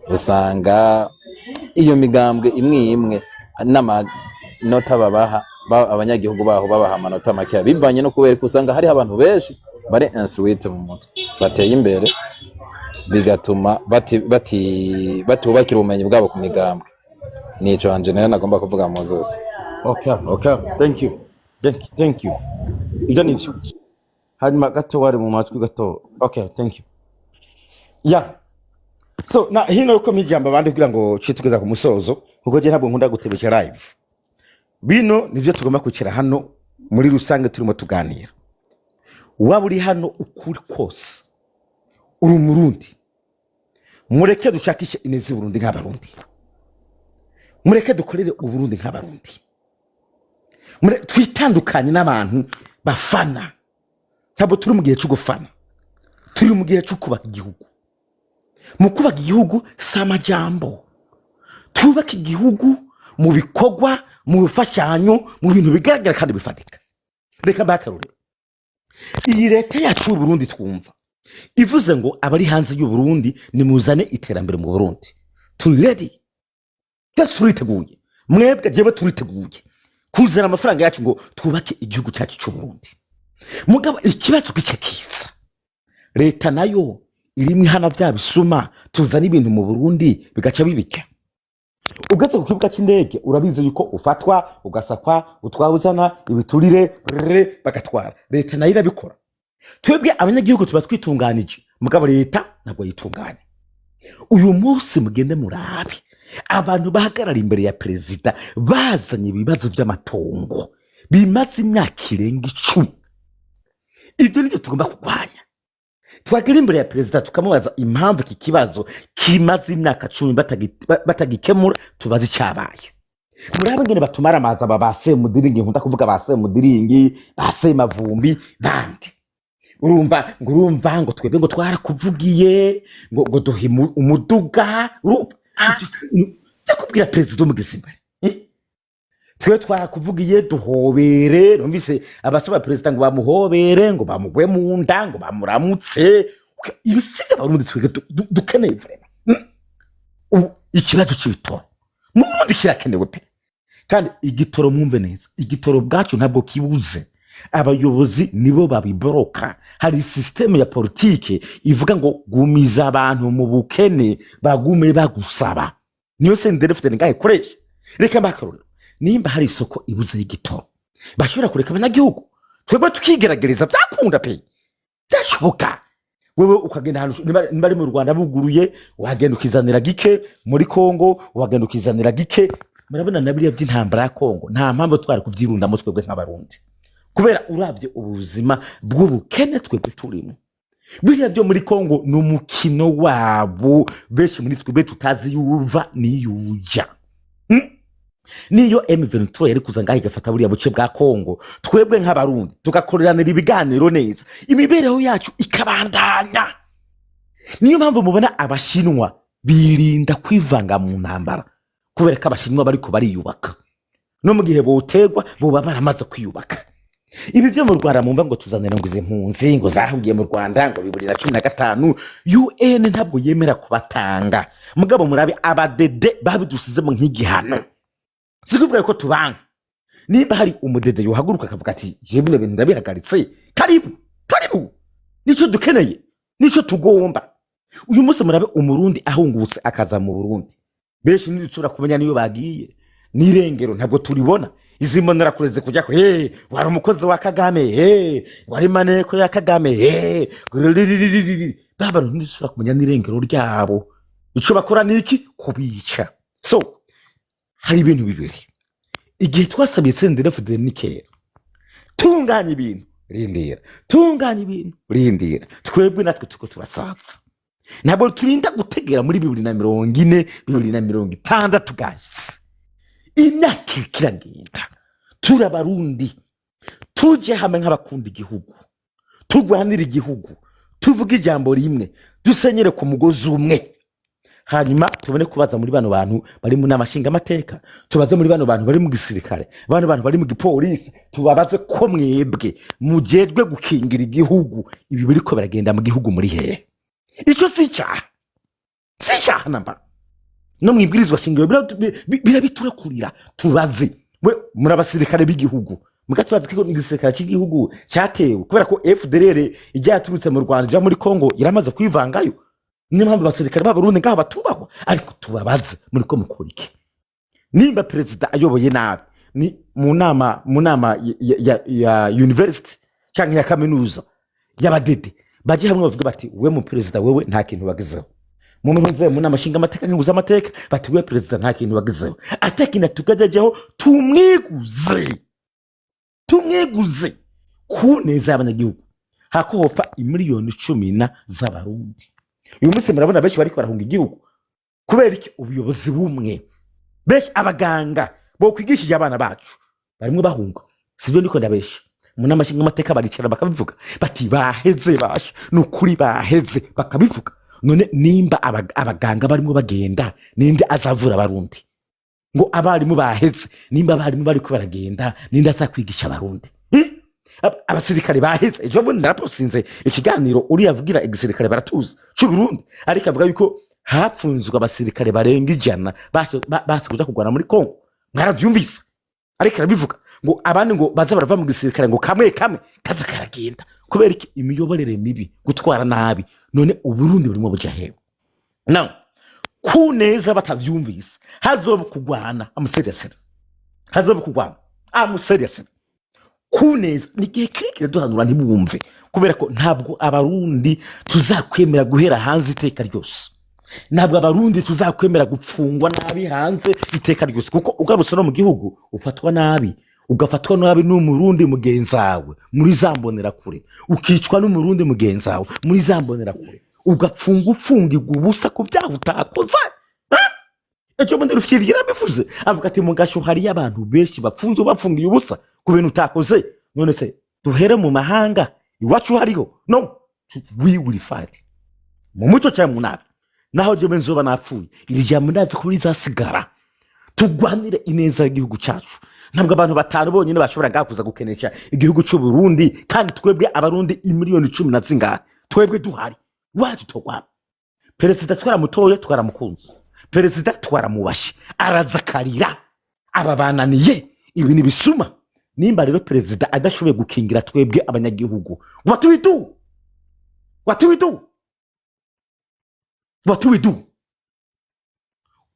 usanga iyo migambwe imwe n'amanota babaha abanyagihugu baho babaha amanota make bivanye no kubera ko usanga hari abantu benshi bari instruite mu mutwe bateye imbere, bigatuma batubakira ubumenyi bwabo ku migambwe. Nico hanje nari nagomba kuvuga mu zose. Okay, thank you. Ivyo nivyo hanyuma gato wari mu matwi gato. Okay, thank you. Yeah, so na hino uko mijamba abandi kugira ngo citugeza ku musozo kuko je ntabwo nkunda gutebeka live. Bino nivyo tugomba kwicira hano muri rusange turimo tuganira. Waba uri hano ukuri kose uri umurundi, mureke dushakishe inezi Burundi nk'abarundi, mureke dukorere uburundi nk'abarundi, twitandukanye n'abantu bafana. Ntabwo turi mu gihe cyo gufana, turi mu gihe cyo kubaka igihugu. Mu kubaka igihugu si amajambo, tubaka igihugu mu bikorwa, mu bifashanyo, mu bintu bigaragara kandi bifatika. Reka bakarure iyi leta yacu y'u Burundi twumva ivuze ngo abari hanze y'u Burundi nimuzane iterambere mu Burundi. Turi ready, twese turiteguye, mwebwe jewe turiteguye kuzana amafaranga yacu ngo twubake igihugu cyacu cy'u Burundi. Mugabo ikibazo gice kiza, leta nayo irimwe hana bya bisuma tuzana ibintu mu Burundi bigaca bibika. Ugeze ku kibuga cy'indege urabizi yuko ufatwa ugasakwa utwawuzana ibiturire bagatwara. Leta nayo irabikora. Twebwe abanyagihugu tuba twitunganije, mugabo leta ntabwo yitunganye. Uyu munsi mugende murabe abantu bahagarara imbere ya perezida bazanye ibibazo by'amatongo bimaze imyaka irenga 10. Ibyo nibyo tugomba kurwanya. Twagera imbere ya perezida tukamubaza impamvu iki kibazo kimaze imyaka 10 batagikemura, tubaze cyabaye. Murabe ngene batumara amazi ababase mudiringi, nkunda kuvuga base mudiringi, base mavumbi bandi. Urumva ngo twebwe ngo twarakuvugiye ngo duhe umuduga. Urumva cyakubwira perezida umugeze imbere, twe twarakuvugiye duhobere. Numvise abasaba perezida ngo bamuhobere, ngo bamugwe mu nda, ngo bamuramutse. Ibisiga barundi twege dukeneye vrema. Ikibazo cy'ibitoro mu Burundi kirakenewe pe, kandi igitoro mwumve neza, igitoro bwacu ntabwo kibuze, abayobozi nibo babiboroka. Hari systeme ya politike ivuga ngo gumiza abantu mu bukene bagume bagusaba, niyo senderefite ngahe koresha. Reka bakarura nimba hari isoko ibuze y'igitoro bashobora kureka abanyagihugu twebwe tukigeragereza, byakunda pe, byashoboka. Wewe ukagenda hano nimba ari mu Rwanda buguruye, wagenda ukizanira gike, muri Kongo wagenda ukizanira gike. Murabona nabiriya by'intambara ya Kongo nta mpamvu twari kuvyirundamo twebwe nk'abarundi, kubera uravye ubuzima bw'ubukene twebwe turimo. Biriya byo muri Kongo n'umukino wabo, benshi muri twebwe tutazi yuva niyuja. Niyo M23 yari kuza ngaho igafata buriya buce bwa Kongo, twebwe nk'abarundi tugakoreranira ibiganiro neza, imibereho yacu ikabandanya. Niyo mpamvu mubona abashinwa birinda kwivanga mu ntambara, kubera ko abashinwa bariko bariyubaka, no mu gihe botegwa boba baramaze kwiyubaka. Ibi byo mu Rwanda mumva ngo tuzanira ngo izi mpunzi ngo zahugiye mu Rwanda ngo 2015, UN ntabwo yemera kubatanga. Mugabo murabe abadede babidusizemo nk'igihano, sikuvuga ko tubanga. Nimba hari umudede yohaguruka akavuga ati je bino bintu ndabihagaritse, karibu nico dukeneye, nico tugomba. Uyu munsi murabe umurundi ahungutse akaza mu Burundi, benshi nidusura kumenya niyo bagiye nirengero ntabwo turibona. Izi mbonera kureze kujya ko wari umukozi wa Kagame, wari maneko ya Kagame, baba nidusura kumenya nirengero ryabo. Ico bakora niki? Kubica. So hari ibintu bibiri igihe twasabiye senderefite nikera, tunganya ibintu rindira, tunganya ibintu rindira. Twebwe natwe tuko turasaza, ntabwo turinda gutegera muri 2040 2060 guys. Imyaka kiragenda, turabarundi tuje hamwe nk'abakunda igihugu, tugwanira igihugu, tuvuga ijambo rimwe, dusenyere ku mugozi umwe. hanyuma tubone kubaza muri bano bantu bari mu namashinga amateka, tubaze muri bano bantu bari mu gisirikare, bano bantu bari mu gipolisi, tubabaze ko mwebwe mujejwe gukingira igihugu ibi biriko biragenda mu gihugu muri hehe. Ico si icyaha namba no mwibwirizwa shingiro birabiturakurira. Tubaze we muri abasirikare b'igihugu mugatubaze ko igisirikare cy'igihugu cyatewe kubera ko FDLR ijya yaturutse mu Rwanda muri Kongo yaramaze kwivangayo. Niyo mpamvu abasirikare b'Abarundi ngaho batubahwa, ariko tubabaze muri ko mukora iki. Nimba perezida ayoboye nabi ni mu nama ya university cyangwa ya kaminuza y'abadede baje hamwe bavuga bati we mu perezida wewe nta kintu bagezeho, mu mwenze mu namashinga amateka nguza amateka bati we perezida nta kintu bagezeho, atakina tukajajeho tumweguze ku neza y'abanyagihugu hako hopfa imiliyoni 10 z'abarundi. Uyu munsi murabona benshi bari barahunga igihugu kubera iki? Ubuyobozi bumwe. Benshi abaganga bo kwigishije abana bacu barimwe bahunga, sivyo ndiko ndabesha. Mu namashinga amateka baricara bakabivuga bati baheze basha nukuri baheze bakabivuga. None nimba abaganga barimo bagenda ninde azavura abarundi? Ngo abarimu baheze nimba abarimu bari ko baragenda ninde azakwigisha abarundi? Abasirikare baheze ejo bundi naraposinze ikiganiro uri yavugira igisirikare baratuza cy'u Burundi, ariko avuga yuko hapfunzwe abasirikare barenga 100 basi kuja kugwana muri Kongo. Mwaravyumvise ariko arabivuga ngo abandi ngo baza barava mu gisirikare ngo kamwe kaza karagenda kubera iki? Imiyoborere mibi, gutwara nabi. None uburundi burimo buja hewe now kuneza batavyumvise hazoba kugwana amuseriyasera, hazoba kugwana amuseriyasera kuneza nigihe kirikire duhanura ntibumve kubera ko ntabwo abarundi tuzakwemera guhera hanze iteka ryose, ntabwo abarundi tuzakwemera gupfungwa nabi hanze iteka ryose, kuko ugarutse no mu gihugu ufatwa nabi, ugafatwa nabi n'umurundi mugenzawe muri zambonera kure, ukicwa n'umurundi mugenzawe muri zambonera kure, ugapfungirwa ubusa ku byaha utakoze. Ejo bundi rufyirigira bivuze avuga ati mu gasho hari abantu benshi bapfunze bapfungiye ubusa ku bintu utakoze. None se duhere mu mahanga iwacu hariho? No, we will fight mu muco cyane munabi naho je benzoba napfuye iri jambo ndazi ko rizasigara. Tugwanire ineza y'igihugu cyacu, ntabwo abantu batanu bonyine bashobora gakuza gukenesha igihugu cy'u Burundi, kandi twebwe abarundi imiliyoni 10 na zingahe twebwe duhari wacu togwana. Perezida twaramutoye twaramukunze, perezida twaramubashe arazakarira ababananiye ibi ni bisuma. Nimba rero perezida adashoboye gukingira twebwe abanyagihugu, what do we do?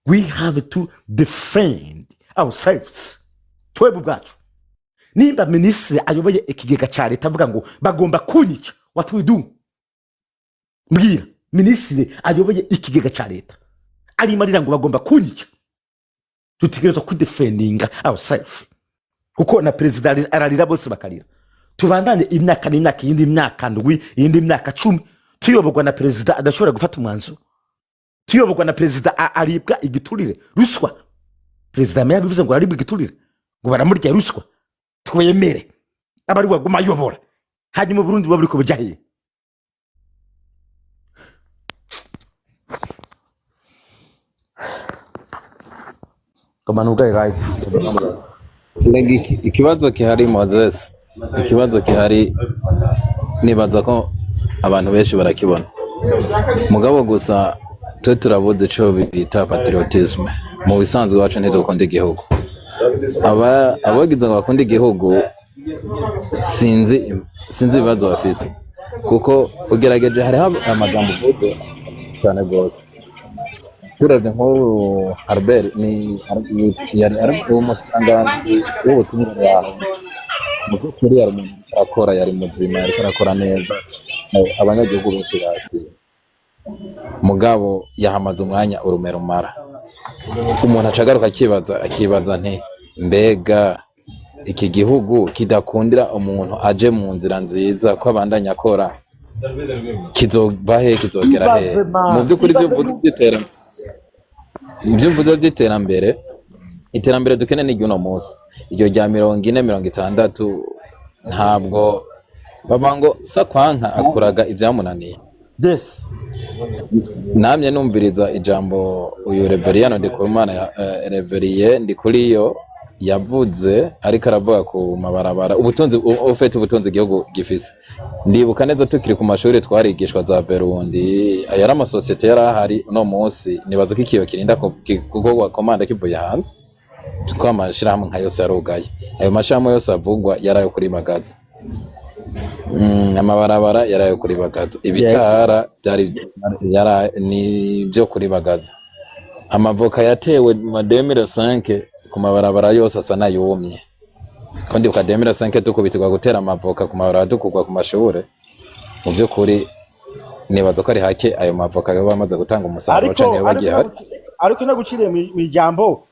We have to defend ourselves. Twebwe bwacu. Nimba ministre ayoboye ikigega cya leta avuga ngo bagomba kunyica, what do we do? Mbwira ministre ayoboye ikigega cya leta ari marira ngo bagomba kunyica, tutegerezwa kudefendinga ourselves, kuko na perezida ararira bose bakarira. Tubandanye imyaka n'imyaka yindi myaka ndwi yindi myaka 10 tuyoborwa na perezida adashobora gufata umwanzuro, tuyoborwa na perezida aribwa igiturire ruswa. Perezida meya bivuze ngo aribwa igiturire ngo baramurya ruswa, twemere abari waguma yobora hanyuma Burundi bwo buriko bujahiye. Kamanuka live ikibazo kihari Moses, ikibazo kihari nibaza ko abantu benshi barakibona mugabo gusa twe turabuze cyo bita patriotisme. Mu bisanzwe wacu neza gukunda igihugu, abagize ngo bakunda igihugu sinzi ibibazo bafise, kuko ugerageje hari amagambo uvuze cyane gose. Turavye nko Albert ni yari umusangandi w'ubutumwa yawe muzo kuri yari umuntu akora, yari muzima, yari arakora neza, abanyagihugu benshi bati mugabo yahamaze umwanya urumero mara. Umuntu acagaruka akibaza nti mbega iki gihugu kidakundira umuntu aje mu nzira nziza ko abandanya akora kizogera he? Mu by'ukuri ibyo mvuze by'iterambere, iterambere dukeneye ni uno munsi iryo rya 40-60 ntabwo babango sakwanka akuraga ibyamunaniye. Yes, namye numviriza ijambo uyu Reveriyano Ndikumana Reveriye Ndikuriyo yavuze ariko aravuga ku mabarabara ubutunzi ufite ubutunzi igihugu gifise. Ndibuka neza tukiri ku mashuri twarigishwa za Verundi yari amasosiyete yari ahari no munsi nibaza ko ikiyo kirinda kugogwa komanda kivuye hanze tukwa amashirahamwe nka yose yarugaye. Ayo mashirahamwe yose avugwa yarayo kuri Bagaza. Amabarabara yarayo kuri Bagaza. Ibitara byari ni byo kuri Bagaza. Amavoka yatewe mu 2005 ku mabarabara yose asa nayumye. Kandi uka 2005 tukubitirwa gutera amavoka ku mabarabara dukugwa ku mashure. Mu byukuri nibaza ko ari hake ayo mavoka yo bamaze gutanga umusaruro cyane bagiye hari. Ariko naguciriye mu ijambo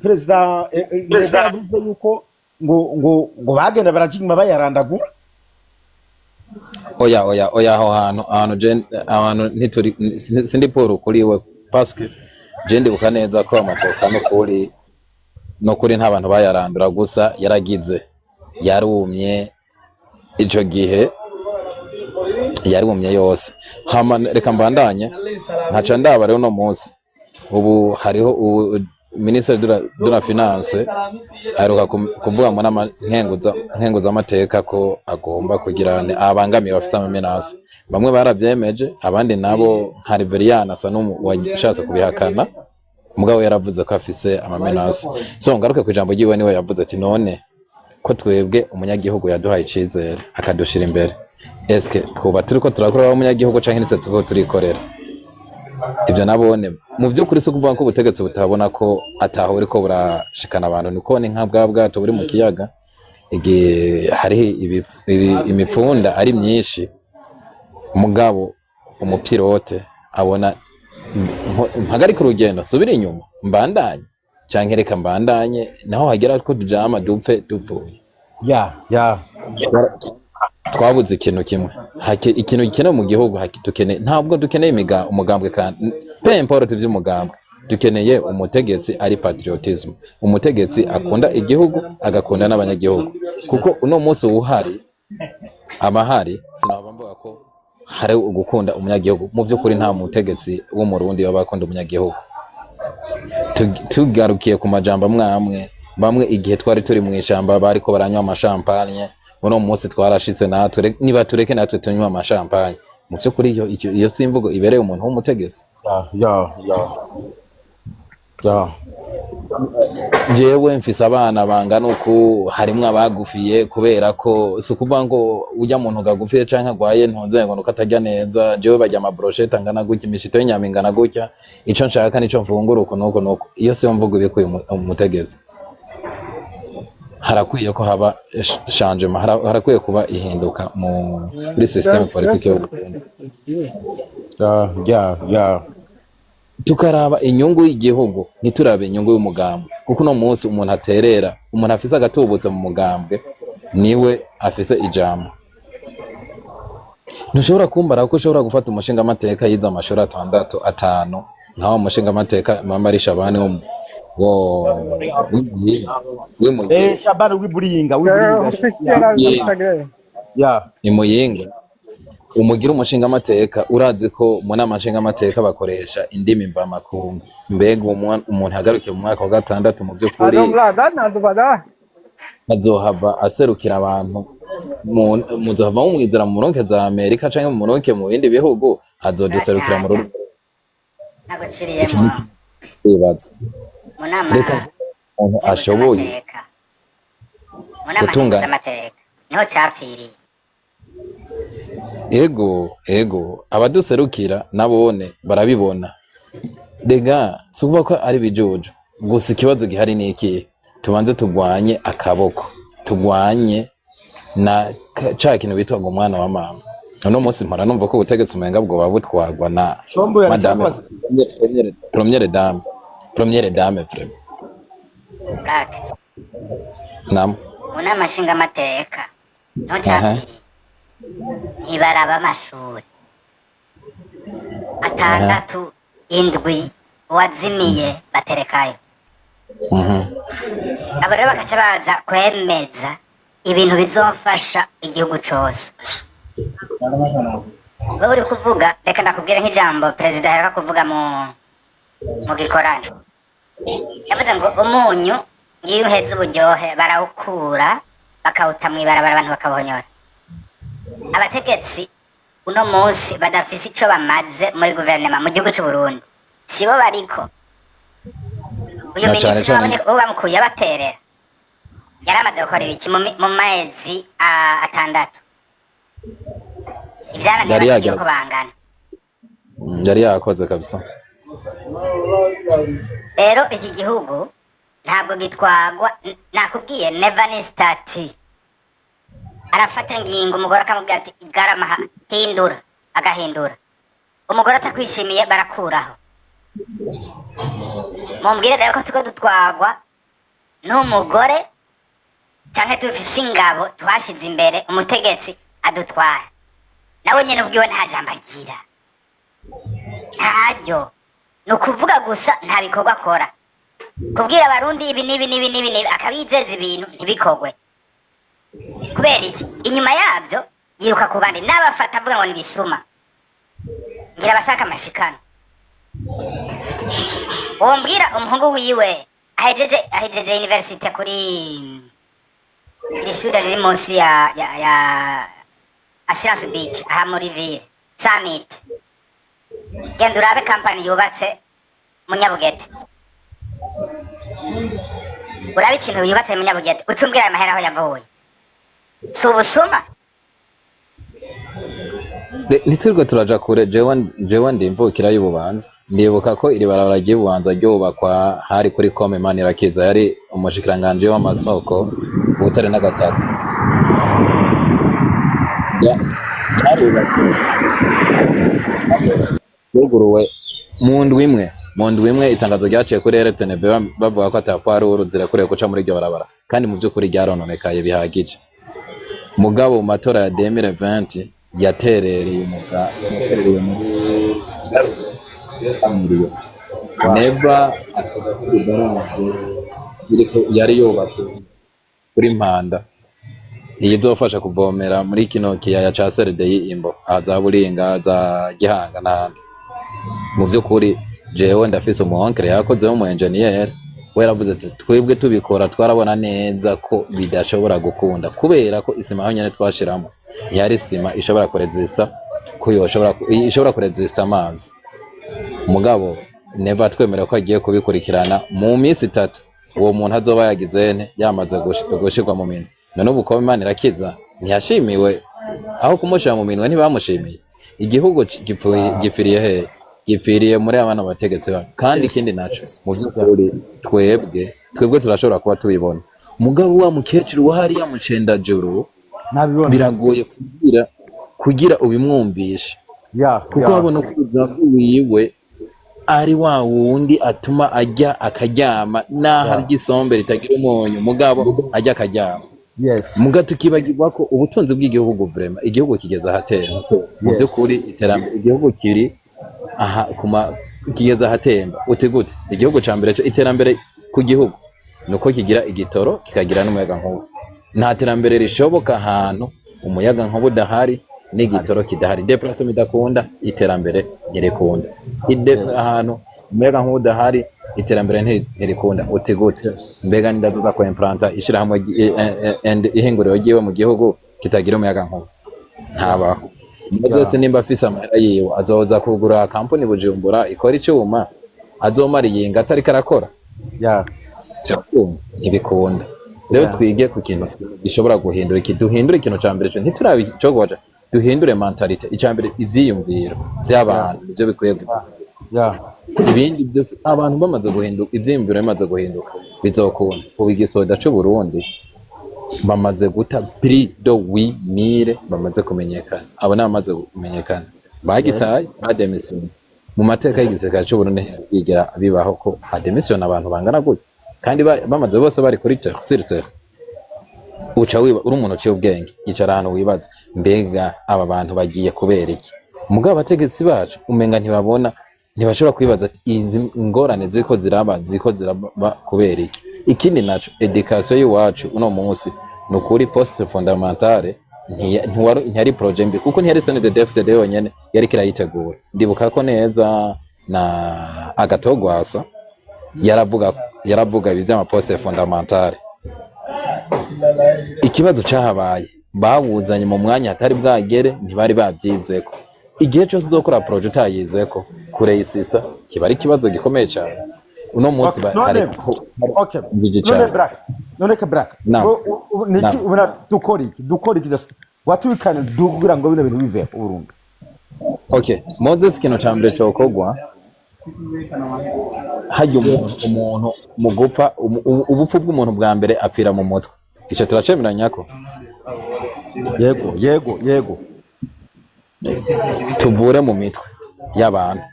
perezida yavuze yuko ngo bagenda barajima bayarandagura. Oya aho hantu ntituri sindi Paul kuri we parce que je ndibuka neza ko amavoka no kuri nta bantu bayarandura gusa yaragize yarumye ico gihe yarumye yose. Hama reka mbandanye nkaca ndaba rero no munsi ubu hariho Ministre de la Finance aheruka kuvuga mu nama nkenguza amateka ko agomba kugirane abangamiye bafite amamenase. Bamwe barabyemeje abandi nabo nka Reveriyana asa n'uwashatse kubihakana mugabo yaravuze ko afise amamenase. So ngaruke ku ijambo ryiwe niwe yavuze ati none ko twebwe umunyagihugu yaduhaye icizere akadushira imbere eske twuba turiko turakora umunyagihugu canke nitwe tuko turikorera. Ibyo nabone mu by'ukuri so kuvuga ko ubutegetsi butabona ko ataho uriko burashikana abantu niko ni nka bwato buri mu kiyaga igihe hari imipfunda ari myinshi mugabo umupilote abona mpagarika urugendo subira inyuma mbandanye canke reka mbandanye naho hagera ko tujama dupfe dupfuye. Twabuze ikintu kimwe ikintu gikenewe mu gihugu dukeneye ntabwo dukeneye umugambwe kandi pe importe by'umugambwe dukeneye umutegetsi ari patriotism, umutegetsi akunda igihugu agakunda n'abanyagihugu kuko uno munsi uhari abahari sinaba mvuga ko hari ugukunda umunyagihugu mu by'ukuri nta mutegetsi wo mu Burundi wabakunda umunyagihugu. Tugarukiye ku majambo mwamwe bamwe igihe twari turi mu ishamba bariko baranywa amashampanye uno munsi twarashitse natwe niba tureke natwe tunywa amashampanye mu by'ukuri iyo simvugo ibereye umuntu w'umutegetsi. Jewe mfise abana bangana uku harimwo abagufiye kubera ko si ukuvuga ngo ujya muntu gagufiye canke agwaye ntunze ngo nuko atarya neza. Jewe barya amabrochette angana gutya imishito y'inyama ingana gutya ico nshaka nico mfungura uko nuko iyo siyo mvugo ibikuye umutegetsi. Harakwiye ko haba changement harakwiye kuba ihinduka muri system politique tukaraba inyungu y'igihugu ntiturabe inyungu y'umugambwe kuko no munsi umuntu aterera umuntu afise agatubutse mu mugambwe niwe afise ijambo. Ntushobora kumbara ko ushobora gufata umushinga amateka yiza amashuri 6 nkaho umushinga amateka mamarisha abane Shabana wiburinga imuyinga umugira umushinga amateka urazi ko mu nama nshinga amateka bakoresha indimi mva makungu. Mbega umuntu hagarukiye mu mwaka wa 6 mu by'ukuri azohava aserukira abantu muzohava mumwizera mu muronke za Amerika canke mu muronke mu bindi bihugu azoduserukira mu rugo bibaza reka umuntu ashoboye gutunganya amateka niho cyapfiriye. Ego abaduserukira nabone barabibona dega sukuvuga ko ari bijojo gusa ikibazo gihari ni iki tubanze tugwanye akaboko tugwanye na ca kintu bitwa ngo umwana wa mama. Uno munsi mpora numva ko ubutegetsi umenga bwo babutwagwa na madame première dame vraiment Black nam una mashinga amateka no cyapfiriye ntibaraba amashuri 6 indwi wazimiye baterekayo. Abo rero bagaca baza kwemeza ibintu bizofasha igihugu cose wowe uri kuvuga reka ndakubwire nk'ijambo perezida aheruka kuvuga mu gikorane yavuze ngo umunyu ngiyo uheze uburyohe barawukura bakawuta mw'ibarabara abantu bakawuhonyora. Abategetsi uno munsi badafise ico bamaze muri guverinoma mu gihugu c'u Burundi sibo bariko uyu Na cane minisitiri cane uwo bamukuye abaterera yaramaze gukora ibiki mu mezi atandatu ivyananiye yari abanyagihugu yagira bangana. yari yakoze kabisa. Rero iki gihugu ntabwo gitwagwa nakubwiye never ni stati arafata ingingo umugore akamubwira ati garama hindura agahindura umugore atakwishimiye barakuraho. Mumbwire rero ko tuko dutwagwa n'umugore canke dufise ingabo twashize imbere umutegetsi adutwara nawe nyene ubwiwe nta jambo agira ntaryo ni ukuvuga gusa nta bikorwa akora kubwira abarundi ibi n'ibi akabizeza ibintu ntibikogwe kubera iki inyuma yavyo yiruka ku bandi n'abafata avuga ngo nibisuma ngira abashaka amashikano. Uwo mbwira umuhungu wiwe ahejeje universite kuri iri shure riri munsi ya Assurance Big aha muri ville Summit genda urabe kampani yubatse mu Nyabugete urabe ikintu yubatse mu Nyabugete ucumbwira aya mahera aho yavuye si ubusuma. Nitwirwe turaja kure jewe ndimvukira y'Ububanza ndibuka ko iri barabara ry'Ububanza ryubakwa hari kuri Kome Manirakiza yari umushikiranganje w'amasoko ubutare n'agataka yuguruwe mu ndwi imwe itangazo ryaciye kuri RTNB bavuga ko atapari uruzira kure guca muri iryo barabara kandi mu by'ukuri ryarononekaye bihagije. Mugabo mu matora ya 2020 yaterereye muri neva yari yubatse kuri Mpanda iyi izofasha kuvomera muri kino kiyaya ca Seredeye Imbo aza Buringa za Gihanga n'ahandi. Mu by'ukuri jewe ndafise umuonkere yakozeho mu engineer we yaravuze ati twebwe tubikora twarabona neza ko bidashobora gukunda kubera ko isima aho nyene twashiramo yari sima ishobora kuresista ko ishobora kuresista amazi. Mugabo neva twemera ko agiye kubikurikirana mu minsi 3 uwo muntu azoba yagizene yamaze gushirwa mu minwe. None ubu Kome Manirakiza ntiyashimiwe aho kumushira mu minwe ntibamushimiye. Igihugu gipfiriye he gipfiriye muri abana bategetsi ba kandi ikindi naco mu by'ukuri twebwe turashobora kuba tubibona. Mugabo wa mukecuru wahari ya mucendajuru biragoye kugira ubimwumvisha kuko abona kuza wiwe ari wa wundi atuma ajya akaryama naho arya isombe ritagira umunyu mugabo ajya akaryama. Muga tukibagirwa ko ubutunzi bw'igihugu vrema igihugu kigeza ahatemba mu by'ukuri iterambere igihugu kiri aha kigeza ahatemba utegute igihugu ca mbere iterambere ku gihugu nuko kigira igitoro kikagira n'umuyaga nkuba. Nta terambere rishoboka ahantu umuyaga nkuba udahari n'igitoro kidahari. Deplacement idakunda iterambere ntirikunda. Ahantu umuyaga nkuba udahari iterambere ntirikunda utegute mbega ndazoza ko implanta ishirahamwe ihinguriro ryiwe mu gihugu kitagira umuyaga nkuba ntabaho. Muzese nimba afise amahera yiwe azoza kugura kampani Bujumbura ikora icuma azomara iyinga atari karakora ntibikunda. Rero twige ku kintu gishobora guhindura duhindura ikintu ca mbere cyo ntiturabi cyo goja duhindure mentalite icambere ivyiyumviro by'abantu byo bikwiye ibindi byose abantu bamaze guhinduka ivyiyumviro bamaze guhinduka bizokunda ubu igisoda c'u Burundi bamaze guta prix de 8000 bamaze kumenyekana abo namaze kumenyekana bagitaye bademission mu mateka y'igiseka c'u Burundi yigera bibaho ko hademission abantu bangana gutya kandi bamaze bose bari kuri filter uca wiba uri umuntu uciye ubwenge yicara ahantu wibaza mbega aba bantu bagiye kubera iki. Mugabo abategetsi bacu umenga ntibashobora kwibaza ati izi ngorane ziko ziraba kubera iki. Ikindi naco education y'iwacu uno munsi nukuri poste fondamentale ntiyari projet mbi kuko ntiyari CNDD-FDD yonyene yari kirayitegura. Ndibuka ko neza na Agatogwasa yaravuga ibi by'amaposte fondamentale. Ikibazo cyahabaye bawuzanye mu mwanya hatari bwagere, ntibari babyizeko. Igihe cyose uzokora projet utayizeko kureyisisa kiba ari ikibazo gikomeye cyane. Uno munsi okay none ka Black niki ubona dukora iki just watubikana dukugira ngo bino bintu bive Burundi. Okay, Moses kino cyambere cokogwa hajya umuntu mu gupfa ubupfu bw'umuntu bwa mbere apfira mu mutwe. Ico turacemeranya ko yego tuvure mu mitwe y'abantu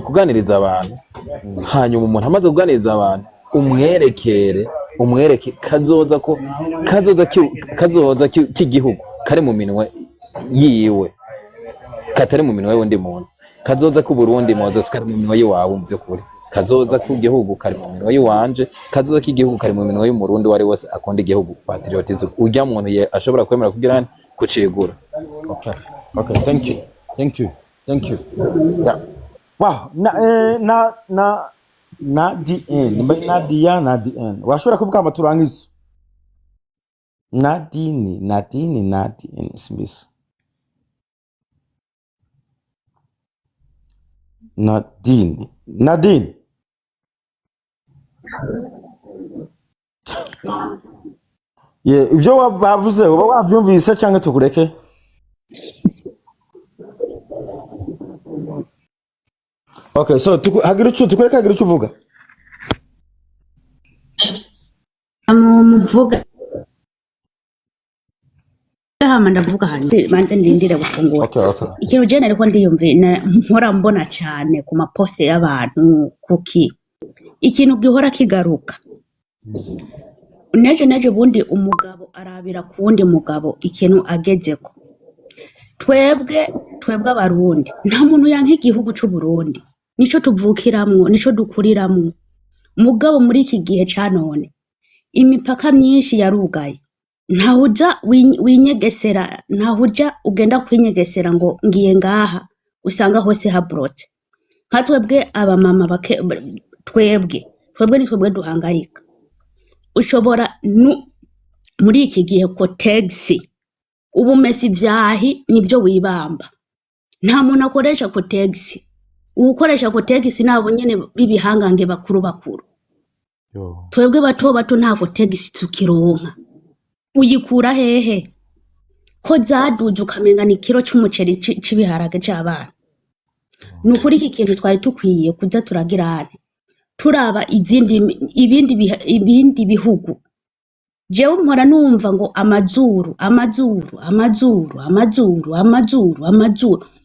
kuganiriza abantu, hanyuma umuntu amaze kuganiriza abantu umwereke kazoza k'igihugu kari mu minwe yiwe, katari mu minwe y'undi muntu. Kazoza ku Burundi Moses kari mu minwe yiwawe mu by'ukuri, kazoza ku gihugu kari mu minwe yiwanje, kazoza k'igihugu kari mu minwe y'umurundi wari wese akunda igihugu. Patriotism ujya muntu ashobora kwemera kugira kucigura. Okay, thank you. Yeah. Wow, Nadia. Washobora kuvuga amaturangiza. Nadine Smith. Nadine. Ibyo bavuze uba wabyumvise cyangwa tukureke? Okay, so hagira icyo uvuga. Muvuga ndavuga hanze manze ndindire gufungura. Okay. Ikintu je nariko ndiyumve mpora mbona cyane ku maposte y'abantu kuki ikintu gihora kigaruka. Neje bundi umugabo arabira kuwundi mugabo ikintu agezeko. Twebwe abarundi nta muntu yanka igihugu cy'u Burundi, nico tuvukiramwo, nico dukuriramwo. Mugabo muri iki gihe canone imipaka myinshi yarugaye, ntahuja winyegesera, ntahuja ugenda kwinyegesera ngo ngiye ngaha usanga hose habrotse. Nka twebwe abamama twebwe ni twebwe duhangayika. Ushobora muri iki gihe ko taxi ubu mesi vyahi nibyo wibamba, nta muntu akoresha ko taxi. Ukoresha ko taxi nabo nyene bibihangange bakuru. Twebwe bato nta ko taxi tukironka. Uyikura hehe ko zaduje ukamenga ni kilo cy'umuceri cibiharage cy'abana. Nukuri iki kintu twari tukwiye kuza turagirane turaba ibindi bihugu. Jewe mpora numva ngo amazuru.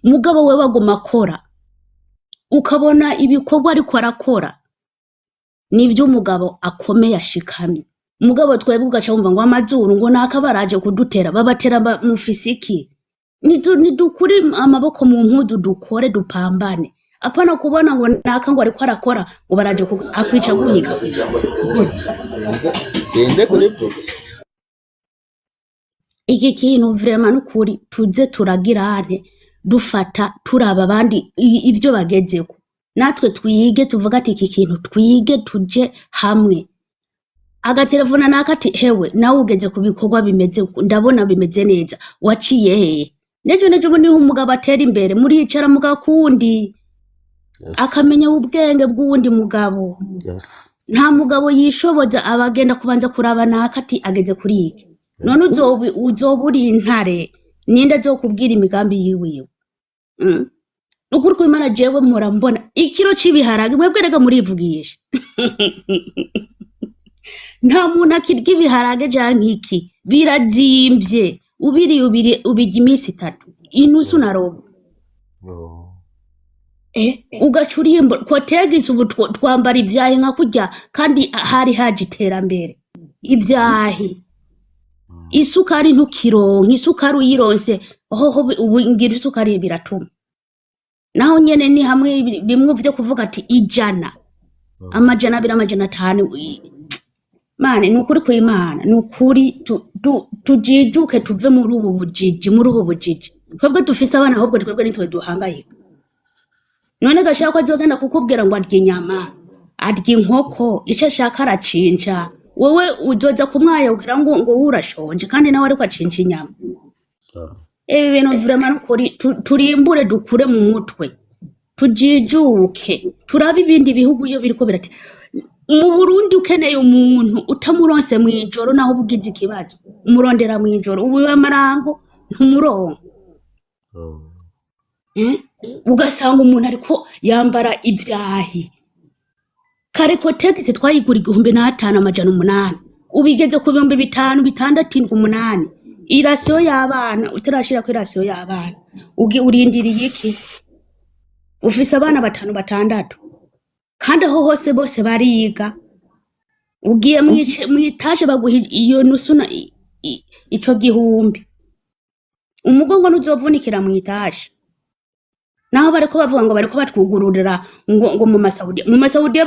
Mugabo we bagoma akora, ukabona ibikorwa ariko arakora nivyo umugabo akomeye ashikamye. Mugabo twebwe ugaca wumva ngo amazuru ngo nakabaraje kudutera, babatera mu fisiki. Nidukuri amaboko mu mpudu dukore dupambane. Apana kubona ngo naka ngo ariko arakora ngo baraje akwica guhiga. Iki kintu vraiment nukuri tuze turagirane dufata turaba abandi ibyo bagezeko. Natwe twige tuvuga ati iki kintu twige tuje hamwe. Agatelefona nakati hewe nawe ugeze kubikorwa bimeze ndabona bimeze neza, waciye hehe? Nejo muri umugabo atera imbere muri yicara mugakundi. Akamenya ubwenge bw'uwundi mugabo. Nta mugabo yishoboza abagenda kubanza kuraba nakati ageze kuri iki. None uzoburi intare ninde azokubwira imigambi yiwiwe. Ukuri kw'Imana jewe mpora mbona ikiro cibiharage mwebwe rega murivugisha. Nta muntu akirya ibiharage canke iki birazimbye, ubirya iminsi 3 inusu narobo. Ugacuriye ko tegisi ubu twambara ibyahi nka kurya kandi hari haje iterambere. Ibyahi isukari ntukironka, isukari uyironse ubu ngira isukari biratuma. Naho nyene ni hamwe bimwe byo kuvuga ati ijana, amajana 2 amajana 5 mane ni ukuri kw'Imana ni ukuri tujijuke tuve muri ubu bujiji twebwe dufise abana ahubwo twebwe nitwe duhangayika none gashaka ko azogenda kukubwira ngo arya inyama arya inkoko ico ashaka aracinca wowe uzoza kumwaya ugira ngo urashonje kandi nawe ariko acinca inyama ibi bintu vraiment nukuri turimbure dukure mu mutwe tujijuke turabe ibindi bihugu iyo biriko birate mu Burundi ukeneye umuntu utamuronse mwijoro naho bugize ikibazo umurondera mwijoro ubu amarango ntumurongo ugasanga umuntu ariko yambara ibyahi kare kotegisi twayigura 1500 ubigeze ku 5000 6 8 irasiyo y'abana utarashira ku irasiyo y'abana urindiriye iki ufise abana 5 6 kandi aho hose bose bariga ugiye mwitashe baguha iyo nusuna ico gihumbi umugongo nuzovunikira mwitashe naho bariko bavuga ngo bariko batwugururira ngo mu Masaudi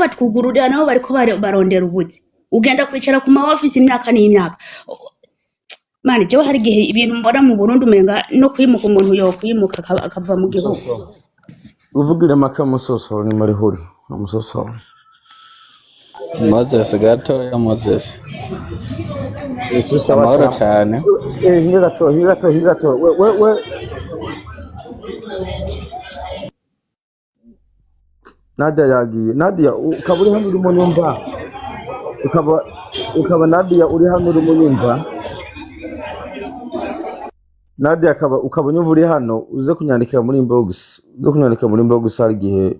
batwugururira naho bariko barondera ubuzi ugenda kwicara ku ma office imyaka n'imyaka mani jewe hari gihe ibintu mbona mu Burundi umenga no kwimuka umuntu yo kwimuka akava mu gihugu uvugire maka musoso ni muri huri musoso Moses gato ya Moses amahoro cyane hinga gato we Nadia yagiye Nadia ukaba uri hano urimo nyumva ukaba Nadia uri hano urimo nyumva Nadia ukaba nyumva uri hano uze kunyandikira muri inbox hari gihe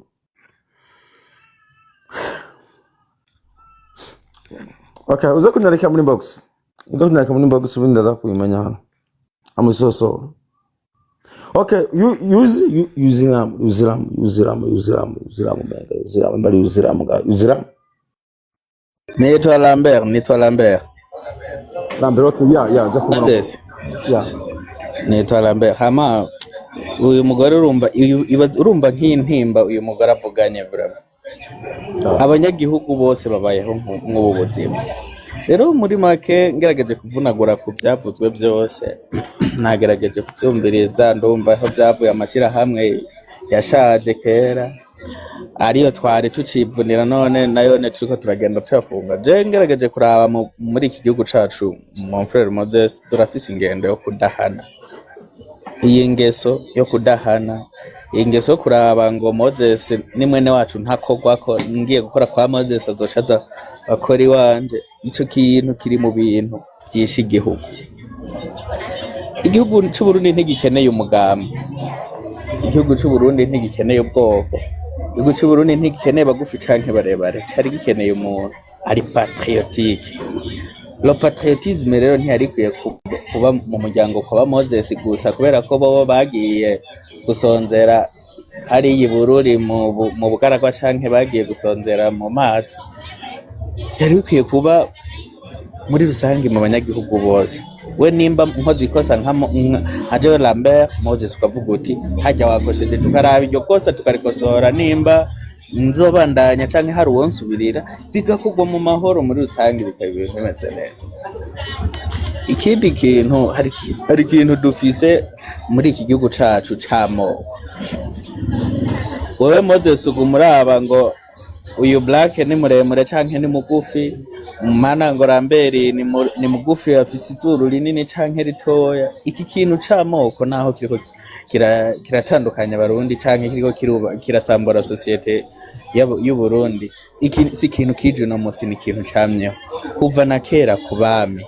okay uze kunyandikira muri inbox ubundi ndaza kubimenya hano amusoso. Okay, Uziram. Nitwa Lambert. Okay, yeah. Nitwa Lambert. Hama uyu mugore urumva nk'intimba uyu mugore avuganye bra. Abanyagihugu bose babayeho nk'ubu buzima. Rero muri make ngerageje kuvunagura ku byavuzwe byose nagerageje kubyumviriza ndumva aho byavuye amashira hamwe yashaje kera ariyo twari tucivunira none nayo ne turiko turagenda tuyafunga je ngerageje kuraba muri iki gihugu cacu mon frère Moses durafise ingendo yo kudahana iyi ngeso yo kudahana ingeso kuraba ngo Moses ni mwene wacu ntakogwako ngiye gukora kwa Moses azoshaza akora iwanje ico kintu kiri mu bintu byinshi igihugu cy'u Burundi ntigikeneye umugambi igihugu cy'u Burundi ntigikeneye ubwoko igihugu cy'u Burundi ntigikeneye bagufi canke barebare cari gikeneye umuntu ari patriotique le patriotisme rero ntiyari kwiye kuba mu muryango kwa Moses gusa kubera ko bo bagiye gusonzera hari ibururi mu bugaragwa canke bagiye gusonzera mu mazi yari bikwiye kuba muri rusange mu banyagihugu bose we nimba nkoze ikosa nka Joe Lambert Moses ukavuga uti hajya wakosheje tukaraba iryo kosa tukarikosora nimba nzobandanya canke hari uwonsubirira bigakugwa mu mahoro muri rusange bimeze neza. Ikindi kintu hari ikintu dufise muri iki gihugu cacu camoko wowe Moses ugumuraba ngo uyu Black ni muremure canke ni mugufi mana ngo Lambert ni mugufi afise izuru rinini canke ritoya iki kintu camoko naho kiriko kiratandukanya abarundi canke kiriko kirasambura societe y'u Burundi iki si kintu kije no musi ni kintu camyeho kuva na kera kubami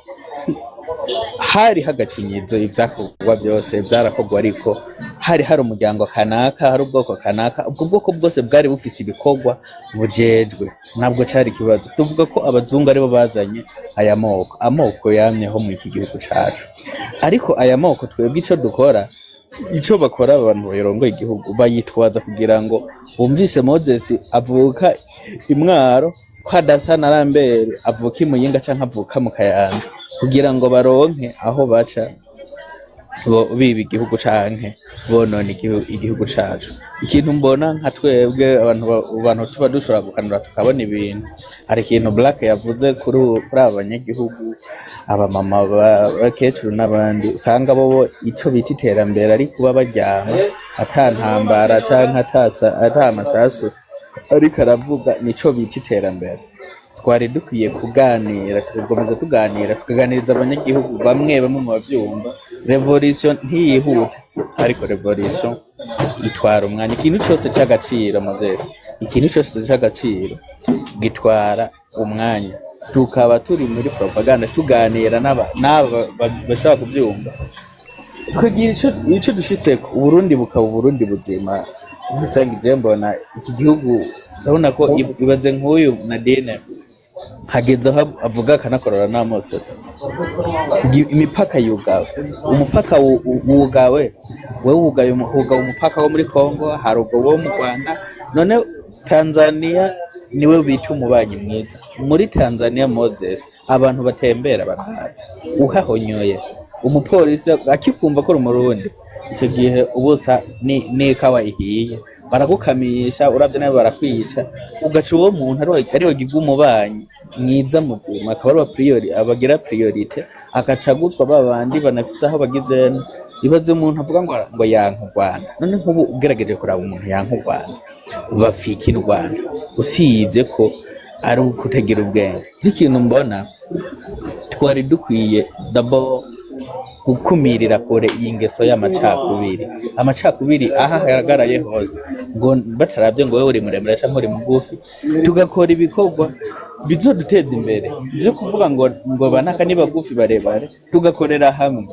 hari hagacinyizo ivyakogwa byose byarakogwa ariko hari umuryango kanaka hari ubwoko kanaka ubwo bwoko bwose bwari bufise ibikogwa bujejwe ntabwo cari kibazo tuvuga ko abazungu aribo bazanye aya amoko yamyeho mu iki gihugu cacu ariko aya moko twebwe ico dukora ico bakora abantu bayirongoye igihugu bayitwaza kugira ngo bumvise Moses avuka imwaro kwa dasa na Lambert avuka imuyinga canke avuka mu Kayanza kugira ngo baronke aho baca biba igihugu canke bonona igihugu cacu. Ikintu mbona nka twebwe abantu tuba dushobora gukanura tukabona ibintu, hari ikintu Black yavuze kuri aba banyagihugu, abamama bakecuru n'abandi usanga bo ico bita iterambere ari kuba baryama ata ntambara canke ata amasasu ariko aravuga nico bita iterambere. Twari dukwiye kuganira, tugakomeza tukaganiriza abanyagihugu bamwe mu bavyumva. Revolution ntiyihuta, ariko revolution itwara umwanya. Ikintu cyose cy'agaciro Moses, ikintu cyose cy'agaciro gitwara umwanya. Tukaba turi muri propaganda tuganira n'aba bashaka kubyumva, kugira ico dushitse Uburundi bukaba Uburundi buzima. Usanga je mbona iki gihugu urabona ko ibaze nk'uyu Nadine hageze aho avuga akanakorora n'amosatsi, imipaka yugawe, umupaka wugawe, wewe wugaye umupaka wo muri Kongo, hari ubwo wo mu Rwanda, none Tanzania niwe bita umubanyi mwiza. Muri Tanzania Moses abantu batembera barahaza, uhahonyoye umupolisi akikumva ko Umurundi icyo gihe ubusa ni kawa ihiye baragukamisha, uravye nawe barakwica, ugaca uwo muntu ari we giga umubanyi mwiza muzima, akaba ari abagira priorite, akacaguzwa babandi banafise aho bagize. Ibaze umuntu avuga ngo yanka u Rwanda, none nk'ubu ugerageje kuraba umuntu yanka u Rwanda bafika u Rwanda, usibye ko ari ukutagira ubwenge. Ikintu mbona twari dukwiye dabo gukumirira kure iyi ngeso y'amacakubiri aha hagaragaye hose, ngo bataravye ngo wewe uri muremure canke uri mugufi, tugakora ibikorwa bizoduteza imbere byo kuvuga ngo banaka ni bagufi barebare, tugakorera hamwe.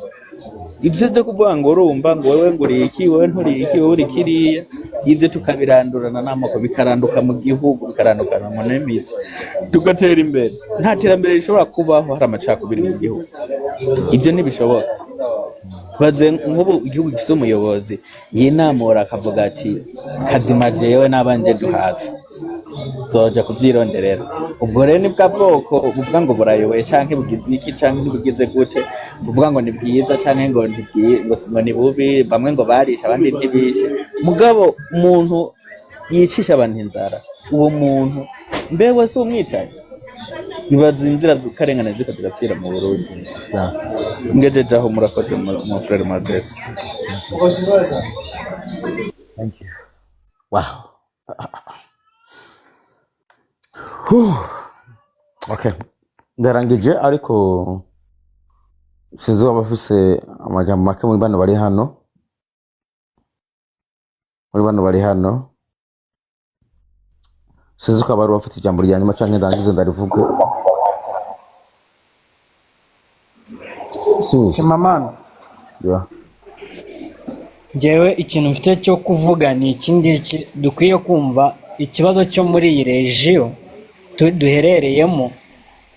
Ivyo byo kuvuga ngo urumva ngo wewe ngo uri iki, wewe nturi iki, wewe uri kiriya, ivyo tukabirandurana n'amako, bikaranduka mu gihugu, bikarandukana mu nemizi, tugatera imbere. Nta terambere rishobora kubaho hari amacakubiri mu gihugu, ivyo ntibishoboka. Baze nk'ubu igihugu gifise umuyobozi yinamura akavuga ati kazima jewe n'abanje duhaza zoja kuvyironderera. Ubwo rero ni bwa bwoko buvuga ngo burayoboye canke bugize iki canke ntibugize gute, buvuga ngo ni bwiza canke ngo ni bubi, bamwe ngo barisha abandi ntibishe. Mugabo umuntu yicisha abantu inzara, uwo muntu mbewe si umwicaye. Ibaza inzira zikarengana zikazirapfira mu Burundi. Ngejeje aho murakoze mu frere Moses. Thank you. Wow. Okay. Ndarangije ariko sinzi waba afise amajambo make muri bano bari hano. Sinzi ko abari bafite ijambo rya nyuma canke ndangize ndarivuge. Mamana. Yeah. Jewe ikintu mfite cyo kuvuga ni ikindi dukwiye kumva ikibazo cyo muri iyi regio duherereyemo,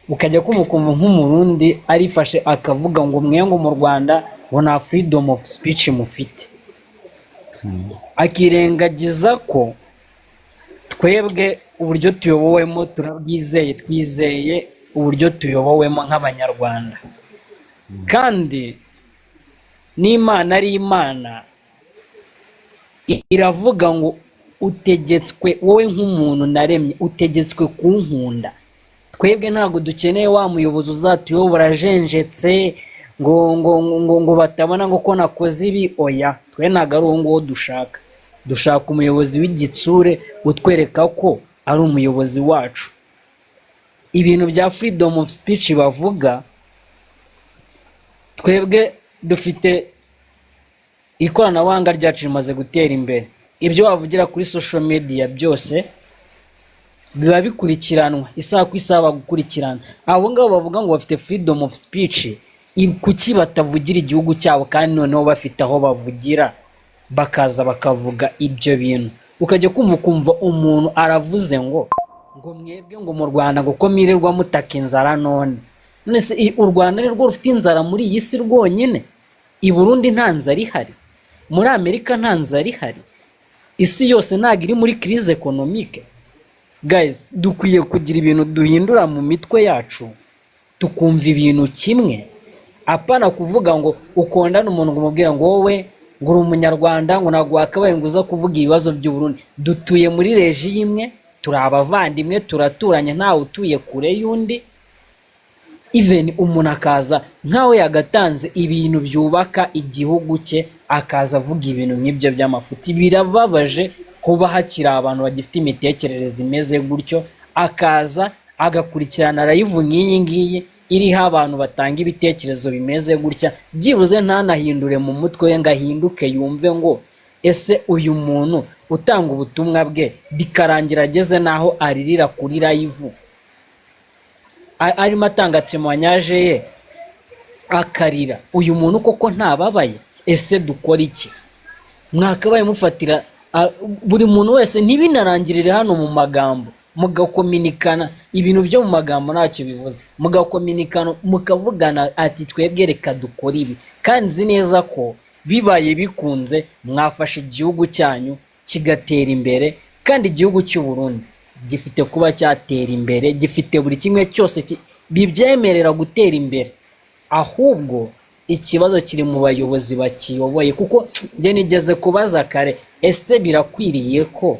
ukajya kumukumva nk'umurundi arifashe akavuga ngo mwengo mu Rwanda ngo nta freedom of speech mufite, akirengagiza ko twebwe uburyo tuyobowemo twizeye uburyo tuyobowemo nk'abanyarwanda, kandi n'Imana ari Imana iravuga ngo utegetswe wowe nk'umuntu naremye utegetswe kunkunda. Twebwe ntabwo dukeneye wa muyobozi uzatuyobora ajenjetse ngo batabona ngo ko nakoze ibi. Oya, twe ntabwo ari uwo nguwo dushaka umuyobozi w'igitsure utwereka ko ari umuyobozi wacu. Ibintu bya freedom of speech bavuga, twebwe dufite ikoranabuhanga ryacu rimaze gutera imbere. Ibyo wavugira kuri social media byose biba bikurikiranwa, isaha ku isaha gukurikirana. Abo ngabo bavuga ngo bafite freedom of speech, kuki batavugira igihugu cyabo kandi noneho bafite aho bavugira bakaza bakavuga ibyo bintu? Ukajya kumva umuntu aravuze ngo mwebwe ngo mu Rwanda ngo ko mirirwa mutaka inzara, none se u Rwanda ni rwo rufite inzara muri iyi si rwonyine? I Burundi nta nzara ihari, muri Amerika nta nzara ihari, isi yose ntabwo iri muri crise economique. Guys, dukwiye kugira ibintu duhindura mu mitwe yacu, tukumva ibintu kimwe. apana kuvuga ngo ukondana umuntu ngo umubwire ngo wowe ngo uri umunyarwanda ngo ntabwo wakabaye ngo uza kuvuga ibibazo by'u Burundi. Dutuye muri reji imwe, turi abavandimwe, turaturanye, ntawe utuye kure y'undi. Even umuntu akaza nkawe yagatanze ibintu byubaka igihugu cye, akaza avuga ibintu nk'ibyo by'amafuti. Birababaje kuba hakiri abantu bagifite imitekerereze imeze gutyo, akaza agakurikirana live nk'iyi ngiyi iriho abantu batanga ibitekerezo bimeze gutya, byibuze ntanahindure mu mutwe we ngo ahinduke yumve ngo ese uyu muntu utanga ubutumwa bwe bikarangira ageze naho aririra kuri live arimo atanga témoignage ye akarira, uyu muntu koko ntababaye? Ese dukora iki? Mwakabaye mufatira buri muntu wese, ntibinarangirire hano mu magambo, mugakominikana ibintu byo mu magambo ntacyo bivuze, mugakominikana mukavugana ati twebwe reka dukora ibi. Kandi nzi neza ko bibaye bikunze mwafasha igihugu cyanyu kigatera imbere, kandi igihugu cy'u Burundi gifite kuba cyatera imbere, gifite buri kimwe cyose bibyemerera gutera imbere. Ahubwo ikibazo kiri mu bayobozi bakiyoboye, kuko njye nigeze kubaza kare, ese birakwiriye ko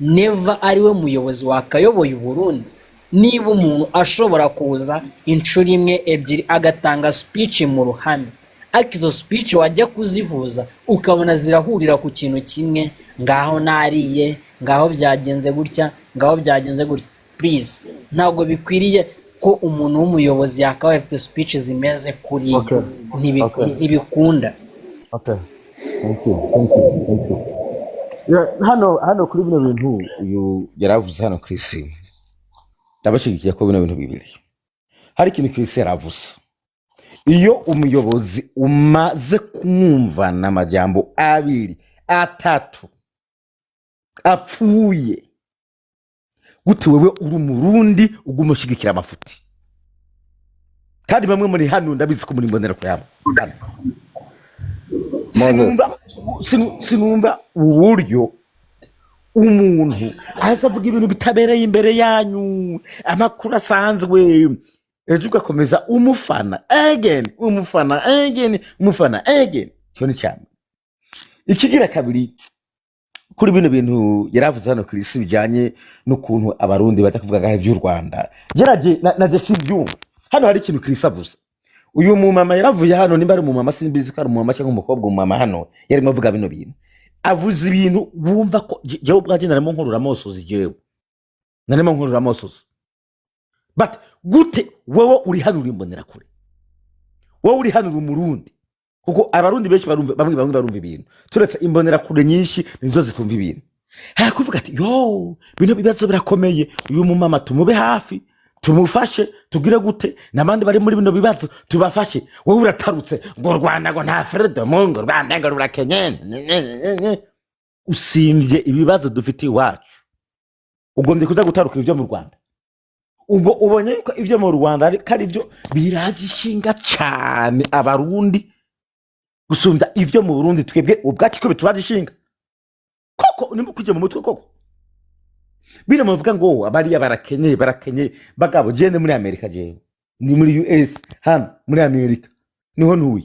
Neva ariwe muyobozi wakayoboye u Burundi? Niba umuntu ashobora kuza inshuro imwe ebyiri agatanga speech mu ruhame, ariko izo speech wajya kuzihuza ukabona zirahurira ku kintu kimwe, ngaho nariye, ngaho byagenze gutya, ngaho byagenze gutya. Please, ntabwo bikwiriye ko umuntu w'umuyobozi yakabaye afite speech zimeze kuri ntibikunda. Okay, thank you. Hano kuri bino bintu uyu yaravuze hano Chris, ndabashigikiye ko bino bintu bibiri. Hari ikintu Chris yaravuze, iyo umuyobozi umaze kumwumva n'amajambo abiri atatu apfuye, gute wewe uri umurundi ugumushyigikira amafuti? Kandi bamwe muri hano ndabizi ko muri mbonera ko yabo sinumva uburyo umuntu azavuga ibintu bitabereye imbere yanyu, amakuru asanzwe, ejo ugakomeza umufana again. Cyo ni cyane. Ikigira kabiri kuri bino bintu yaravuze hano Chris bijanye n'ukuntu abarundi batakuvuga gahe by'u Rwanda, geraje na desibyumva. Hano hari ikintu Chris avuze. Uyu mumama yaravuye hano, nimba ari umumama simbizi ko ari umumama cyangwa umukobwa, umumama hano yarimo avuga bino bintu, avuze ibintu wumva ko jewe ubwaje narimo nkurura amosozi, but gute wowe uri hano uri mbonera kure, wowe uri hano uri umurundi? Kuko abarundi benshi bamwe barumva ibintu, turetse imbonera kure nyinshi nizo zitumva ibintu. Kuvuga ati yo bino bibazo birakomeye, uyu mumama tumube hafi, tumufashe, tugire gute, n'abandi bari muri bino bibazo tubafashe. Wowe uratarutse ngo Rwanda ngo nta freedom, ngo Rwanda ngo rurakenye. Usimvye ibibazo dufite iwacu, ugombye kuza gutarukira ibyo mu Rwanda. Ubwo ubonye ko ibyo mu Rwanda ari byo biragishinga cyane abarundi gusumba ibyo mu Burundi twebwe ubwacu ko bituragishinga. Koko nimba kujya mu mutwe koko bino muvuga ngo abariya barakenye bagabo, gende muri Amerika, jewe ni muri US, hano muri Amerika niho ntuye.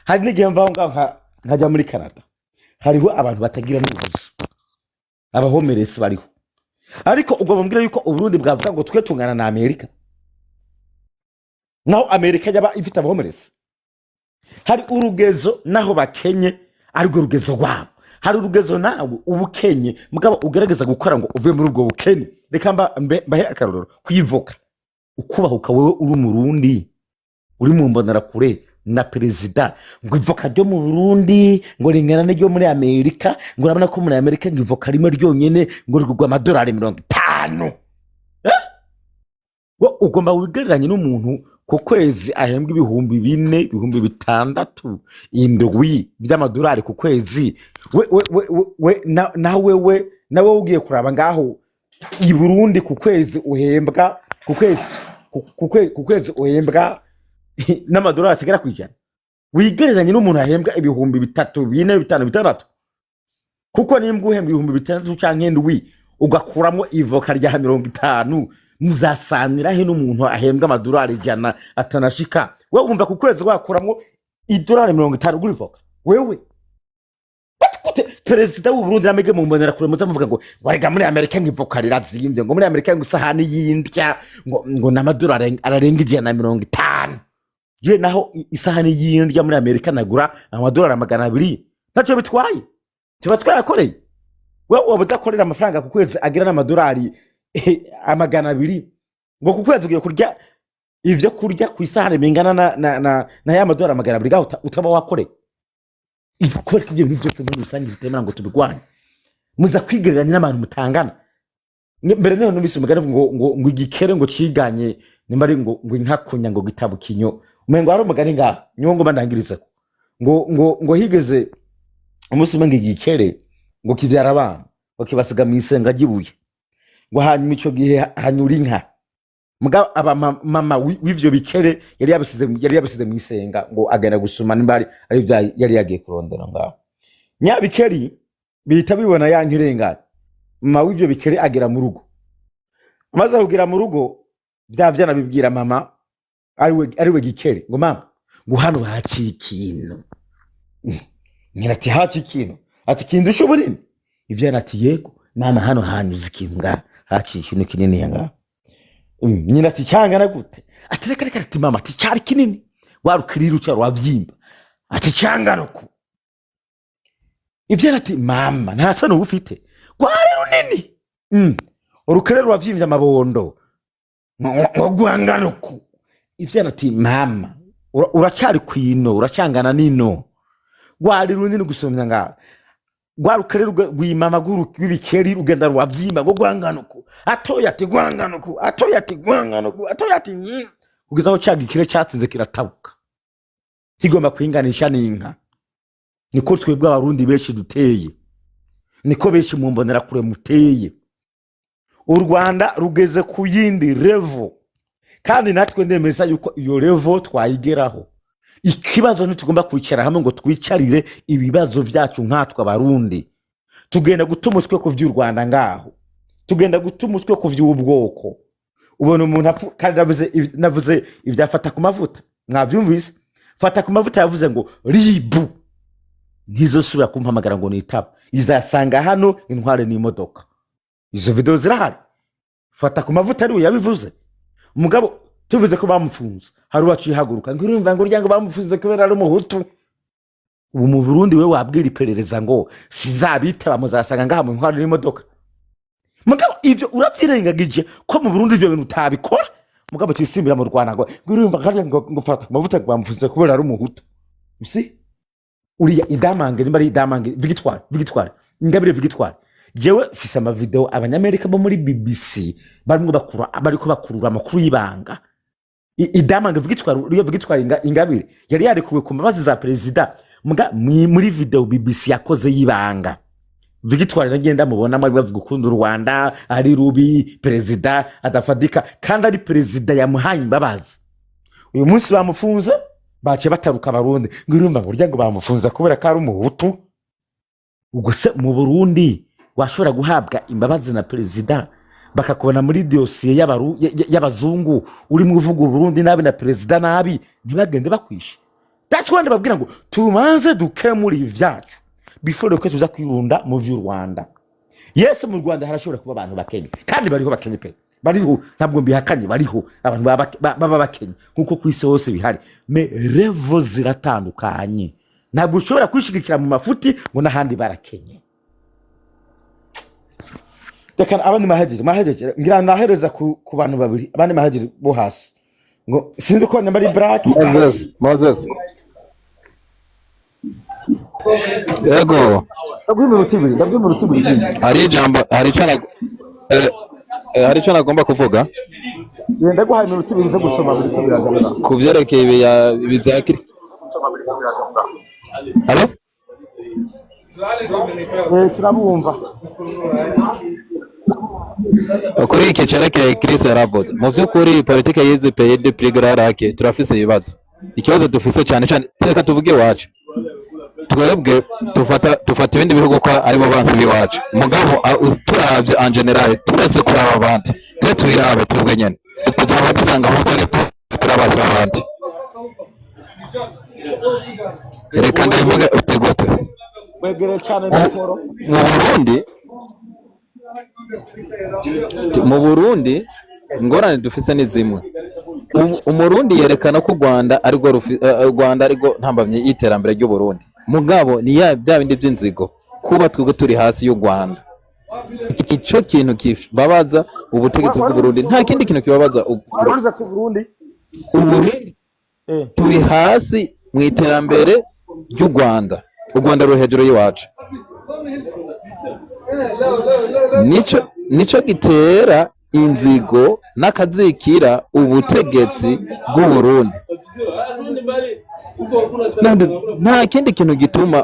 Hari n'igihe mvaho ngaho nkajya muri Canada, hariho abantu batagira n'ubuzi, abahomeresi bariho. Ariko ubwo bambwira yuko Uburundi bwavuga ngo twe tungana na Amerika, naho Amerika yaba ifite abahomeresi. Hari urugezo naho bakenye ariko rugezo rwabo, hari urugezo nawe ubukenye mugabo ugerageza gukora ngo uve muri ubwo bukene. Reka mbahe akarorero kwivuka, ukubahuka wewe uri umurundi uri mu mbonera kure na perezida, ngo ivoka ryo mu Burundi ngo ringana n'iryo muri Amerika, ngo urabona ko muri Amerika ngo ivoka rimwe ryonyene ngo rigurwa amadolari 50. Ugomba wigereranye n'umuntu ku kwezi ahembwa 4,000, 6,000, 7 by'amadolari ku kwezi. Nawe ugiye kuraba ngaho i Burundi ku kwezi uhembwa ku kwezi uhembwa n'amadolari atagera kwijana. Wigereranye n'umuntu ahembwa 3,000, 4, 5, 6. Kuko nimbwa uhembwa 6,000 canke 7 ugakuramo ivoka rya 50, muzasanira he n'umuntu ahembwa amadolari 100 atanashika we wumva ku kwezi wakuramwo idolari 50 guri voka wewe perezida w'u Burundi namege mu mbonera kure muzamuvuga ngo warega muri Amerika ngivoka rirazimvye ngo muri Amerika ngusahani yindya ngo n'amadolari ararenga 150 je naho isahani yindya muri Amerika nagura amadolari 200 ntaco bitwaye tuba twayakoreye we wabudakorera amafaranga ku kwezi agira n'amadolari 200 ngo ku kwezi ugiye kurya ivyo kurya ku isahani bingana na ya madolari 200 gaho utaba wakoreye ikora ibyo byose muri rusange bitemera ngo tubigwanye muza kwigereranya n'abantu mutangana mbere naho numvise umugani ngo igikere ngo ciganye nimba ari ngo inkakunya ngo gitabu kinyo umengo hari umugani ngaho nyongo bandangiriza ngo higeze umunsi umwe igikere ngo kivyara abana ngo kibasiga mu isenga gibuye ngo hanyuma ico gihe hanyura inka muga aba mama w'ivyo bikere yari yabisize mu isenga ngo agenda gusuma nimbari ari bya yari yagiye kurondera ngaho nyabikeri bita bibona yankirengana mama w'ivyo bikere agera mu rugo amaze kugira mu rugo byavyana bibwira mama ariwe gikere ngo mama ngo hano hacikintu nyirati hacikintu ati kindu shoburi ivyana ati yego mama hano hanyuze ikintu nga hacikintu kinini yanga nyina ati cyangana gute ati reka ati mama ati cyari kinini warukirira ucyaro wavyimba ati cyangana uko ivyana ati mama ntasa no ufite kwari runini urukirira wavyimvye amabondo gwangana uko ivyana ati mama uracyari kwino uracangana nino gwari runini gusomya ngaho gwarukerero gwimama gw'ibikeri rugenda rwavyimba ngo gwanganuko atoya ati gwanganuko atoya ati gwanganuko atoya ati nyi ugizaho cyagikire cyatsinze kiratabuka kigomba kwinganisha n'inka niko twebwe abarundi benshi duteye niko benshi mu mbonera kure muteye u Rwanda rugeze ku yindi level kandi natwe ndemeza yuko iyo level twayigeraho ikibazo ntitugomba kwicara hamwe ngo twicarire ibibazo byacu nkatwa barundi tugenda gutuma utwe ku vy'u Rwanda ngaho tugenda gutuma utwe ku vy'ubwoko ubona umuntu kandi navuze ivyafata ku mavuta mwavyumvise fata ku mavuta yavuze ngo ribu ntizosubira kumpamagara ngo nitaba izasanga hano intware n'imodoka izo video zirahari fata ku mavuta ari yabivuze umugabo tuvuze ko bamufunze hari waciye haguruka ngo urumva ngo uryango bamufunze kubera ari umuhutu ubu mu Burundi we wabwira iperereza ngo sizabitaba muzasanga ngaha mu ntwaro n'imodoka mugabo ivyo uravyirengagije ko mu Burundi ivyo bintu utabikora mugabo twisimbira mu Rwanda ngo urumva kandi ngo fata amavuta bamufunze kubera ari umuhutu usi uriya idamange nimba ari idamange Victoire Ingabire Victoire jewe fisa ama video abanyamerika bo muri BBC barimo bariko bakurura amakuru y'ibanga idamange Victoire Ingabire yari yarekuwe ku mabazi za president muri video BBC yakoze y'ibanga Victoire nagenda mubona muri bavuga ukunda u Rwanda ari rubi president adafadika kandi ari president yamuhaye imbabazi uyu munsi bamufunze bace bataruka abarundi ngo urumva ngo uryango bamufunza kubera ko ari umuhutu ubwo se mu Burundi washobora guhabwa imbabazi na president bakakubona muri dossier y'abazungu uri mu uvuga Burundi nabi na president nabi ntibagende bakwishe that's why babwira ngo tumanze dukemura ivyacu before ko tuza kwirunda mu vy'u Rwanda yes mu Rwanda harashobora kuba abantu bakenye kandi bariho bakenye pe bariho ntabwo mbihakanye bariho abantu baba bakenye nkuko kwisi hose bihari me revo ziratandukanye ntabwo ushobora kwishigikira mu mafuti ngo nahandi barakenye Dekana abandi mahagije ngira nahereza ku bantu babiri abandi mahagije bo hasi ngo sinzi ko namba ari Black Moses Yego ndabwimuruti ibiri hari jambo hari cyo nagomba kuvuga yenda guhaye iminota ibiri zo gusoma muri ko biraza kuvyerekeye bizakiri Allo turabumva kuri iki cerekeye Chris yaravuze mu vy'ukuri politike yize PED Prigrarake turafise ibibazo ikibazo dufise cyane cyane reka tuvuge wacu twebwe dufata ibindi bihugu ko aribo bansi b'iwacu mugabo turavye en general turetse kuraba abandi twe twirabe twebwe nyene tuzaba dusanga aho turabaza abandi reka ndavuga uti gute wegere cyane mikoro mu Burundi ingorane dufise ni zimwe umurundi yerekana ko u Rwanda ariko ntambamye y'iterambere ry'u Burundi mugabo ni bya bindi by'inzigo kuba twebwe turi hasi y'u Rwanda ico kintu kibabaza ubutegetsi bw'u Burundi nta kindi kintu kibabaza Burundi turi hasi mu iterambere ry'u Rwanda u Rwanda ruri hejuru y'iwacu nico gitera inzigo n'akazikira ubutegetsi bw'u Burundi nta kindi kintu gituma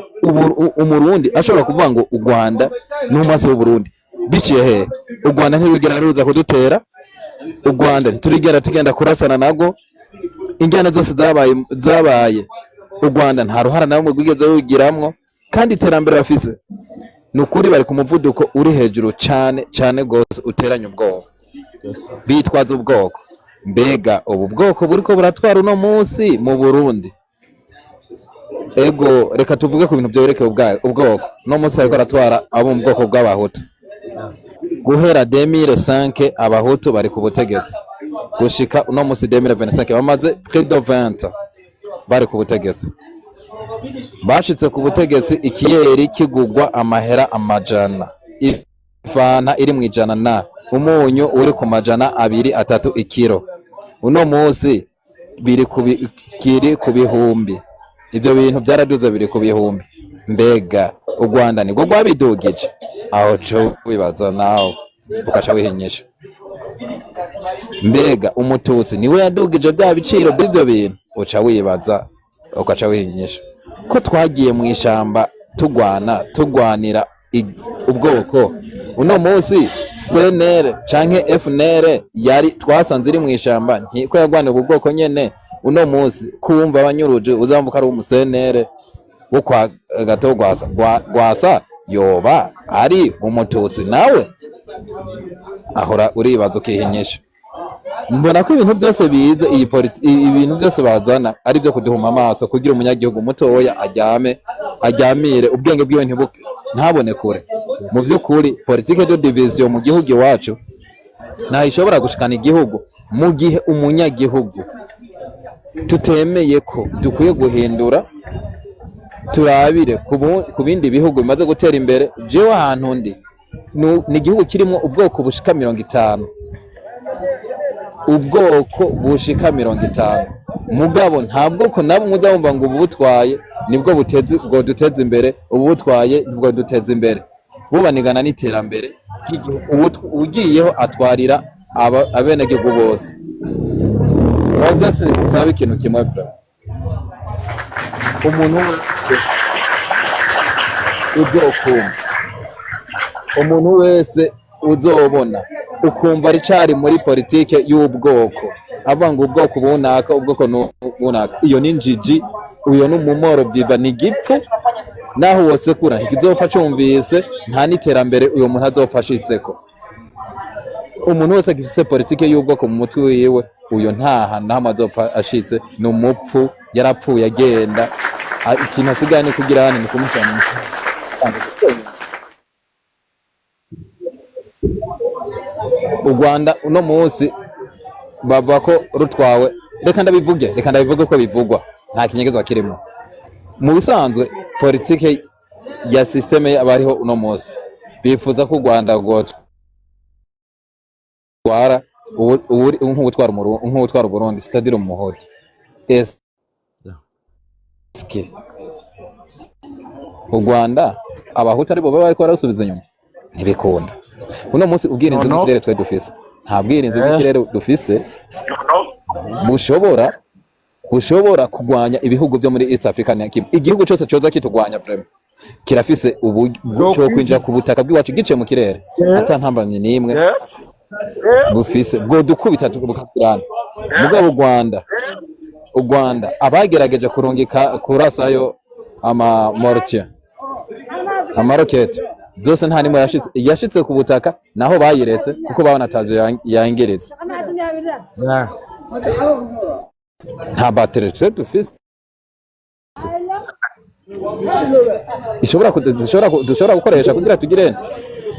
umurundi ashobora kuvuga ngo u Rwanda n'umwasi w'u Burundi biciye he u Rwanda ntirugera ruza kudutera u Rwanda ntiturigera tugenda kurasana nago injyana zose zabaye u Rwanda nta ruhara na rumwe rwigeze rugiramwo kandi iterambere bafise nukuri bari ku muvuduko uri hejuru cyane gose uteranya ubwoko bitwaza ubwoko mbega ubu bwoko buriko buratwara uno munsi mu Burundi ego reka tuvuge ku bintu byerekeye ubwoko no munsi ariko aratwara abo mu bwoko bw'abahutu guhera 2005 abahutu bari ku butegetsi gushika uno munsi 2025 bamaze près de 20 bari ku butegetsi bashitse ku butegetsi ikiyeri kigugwa amahera amajana ifana iri mu ijana na umunyu uri ku majana 2-3 ikiro uno munsi kiri ku bihumbi ibyo bintu byaraduze biri ku bihumbi mbega u Rwanda niko rwabidugije aho cyo wibaza nawe ukaca wihinyisha mbega umututsi niwe yadugije bya biciro by'ibyo bintu uca wibaza ukaca wihinyisha ko twagiye mu ishamba tugwanira ubwoko uno munsi CNL canke FNL yari twasanze iri mu ishamba ntiko yagwanira ubwoko nyene uno munsi kumva abanyuruje uzamvuka ari umusenere wo kwa gato gwasa yoba ari umututsi nawe ahora uribaza ukihinyisha mbona ko ibintu byose bize ibintu byose bazana ari byo kuduhuma amaso kugira umunyagihugu mutoya ajyamire ubwenge bwiwe ntabone kure mu by'ukuri politique de division mu gihugu iwacu nta ishobora gushikana igihugu mu gihe umunyagihugu tutemeye ko dukwiye guhindura turabire ku bindi bihugu bimaze gutera imbere jewe ahantu ndi ni igihugu kirimo ubwoko bushika 50 ubwoko bushika 50 mugabo nta bwoko nabo muzabumva ngo ubutwaye nibwo duteza imbere ubutwaye nibwo duteza imbere bubanigana n'iterambere ugiyeho atwarira abenegihugu bose wazase usaba ikintu kimwe bra umuntu wese uzobona ukumva ricari muri politike y'ubwoko avanga ubwoko bunaka iyo ni njiji uyo n'umumoro byiva ni gipfu naho wose kura ntikizopfa cumvise nta n'iterambere uyo muntu azofashitseko umuntu wese agifise politike y'ubwoko mu mutwe wiwe uyo ntaha naho azopfa ashitse ni umupfu yarapfuye agenda ikintu asigaye ni kugira hano ni kumushanisha u Rwanda uno munsi bava ko rutwawe reka ndabivuge ko bivugwa nta kinyegezwa kirimo mu bisanzwe politike ya systeme abariho uno munsi bifuza ko u Rwanda twara nk'utwara Burundi c'est-à-dire umuhoti eske u Rwanda abahutu aribo baba bariko barasubiza inyuma ntibikunda uno munsi ubwirinzi bw'ikirere twe dufise nta bwirinzi bw'ikirere dufise bushobora kugwanya ibihugu byo muri East Africa igihugu cyose cyoza kitugwanya vraiment kirafise uburyo kwinjira ku butaka bw'iwacu gice mu kirere atantambamye nimwe bufise bwo dukubita tukubukirana mugabo u Rwanda abagerageje kurungika kurasayo mortier amaroketi zose nta nimwe yashitse ku butaka naho bayiretse kuko babona atavyo yangiritse nta batterie dufise dushobora gukoresha kugira tugire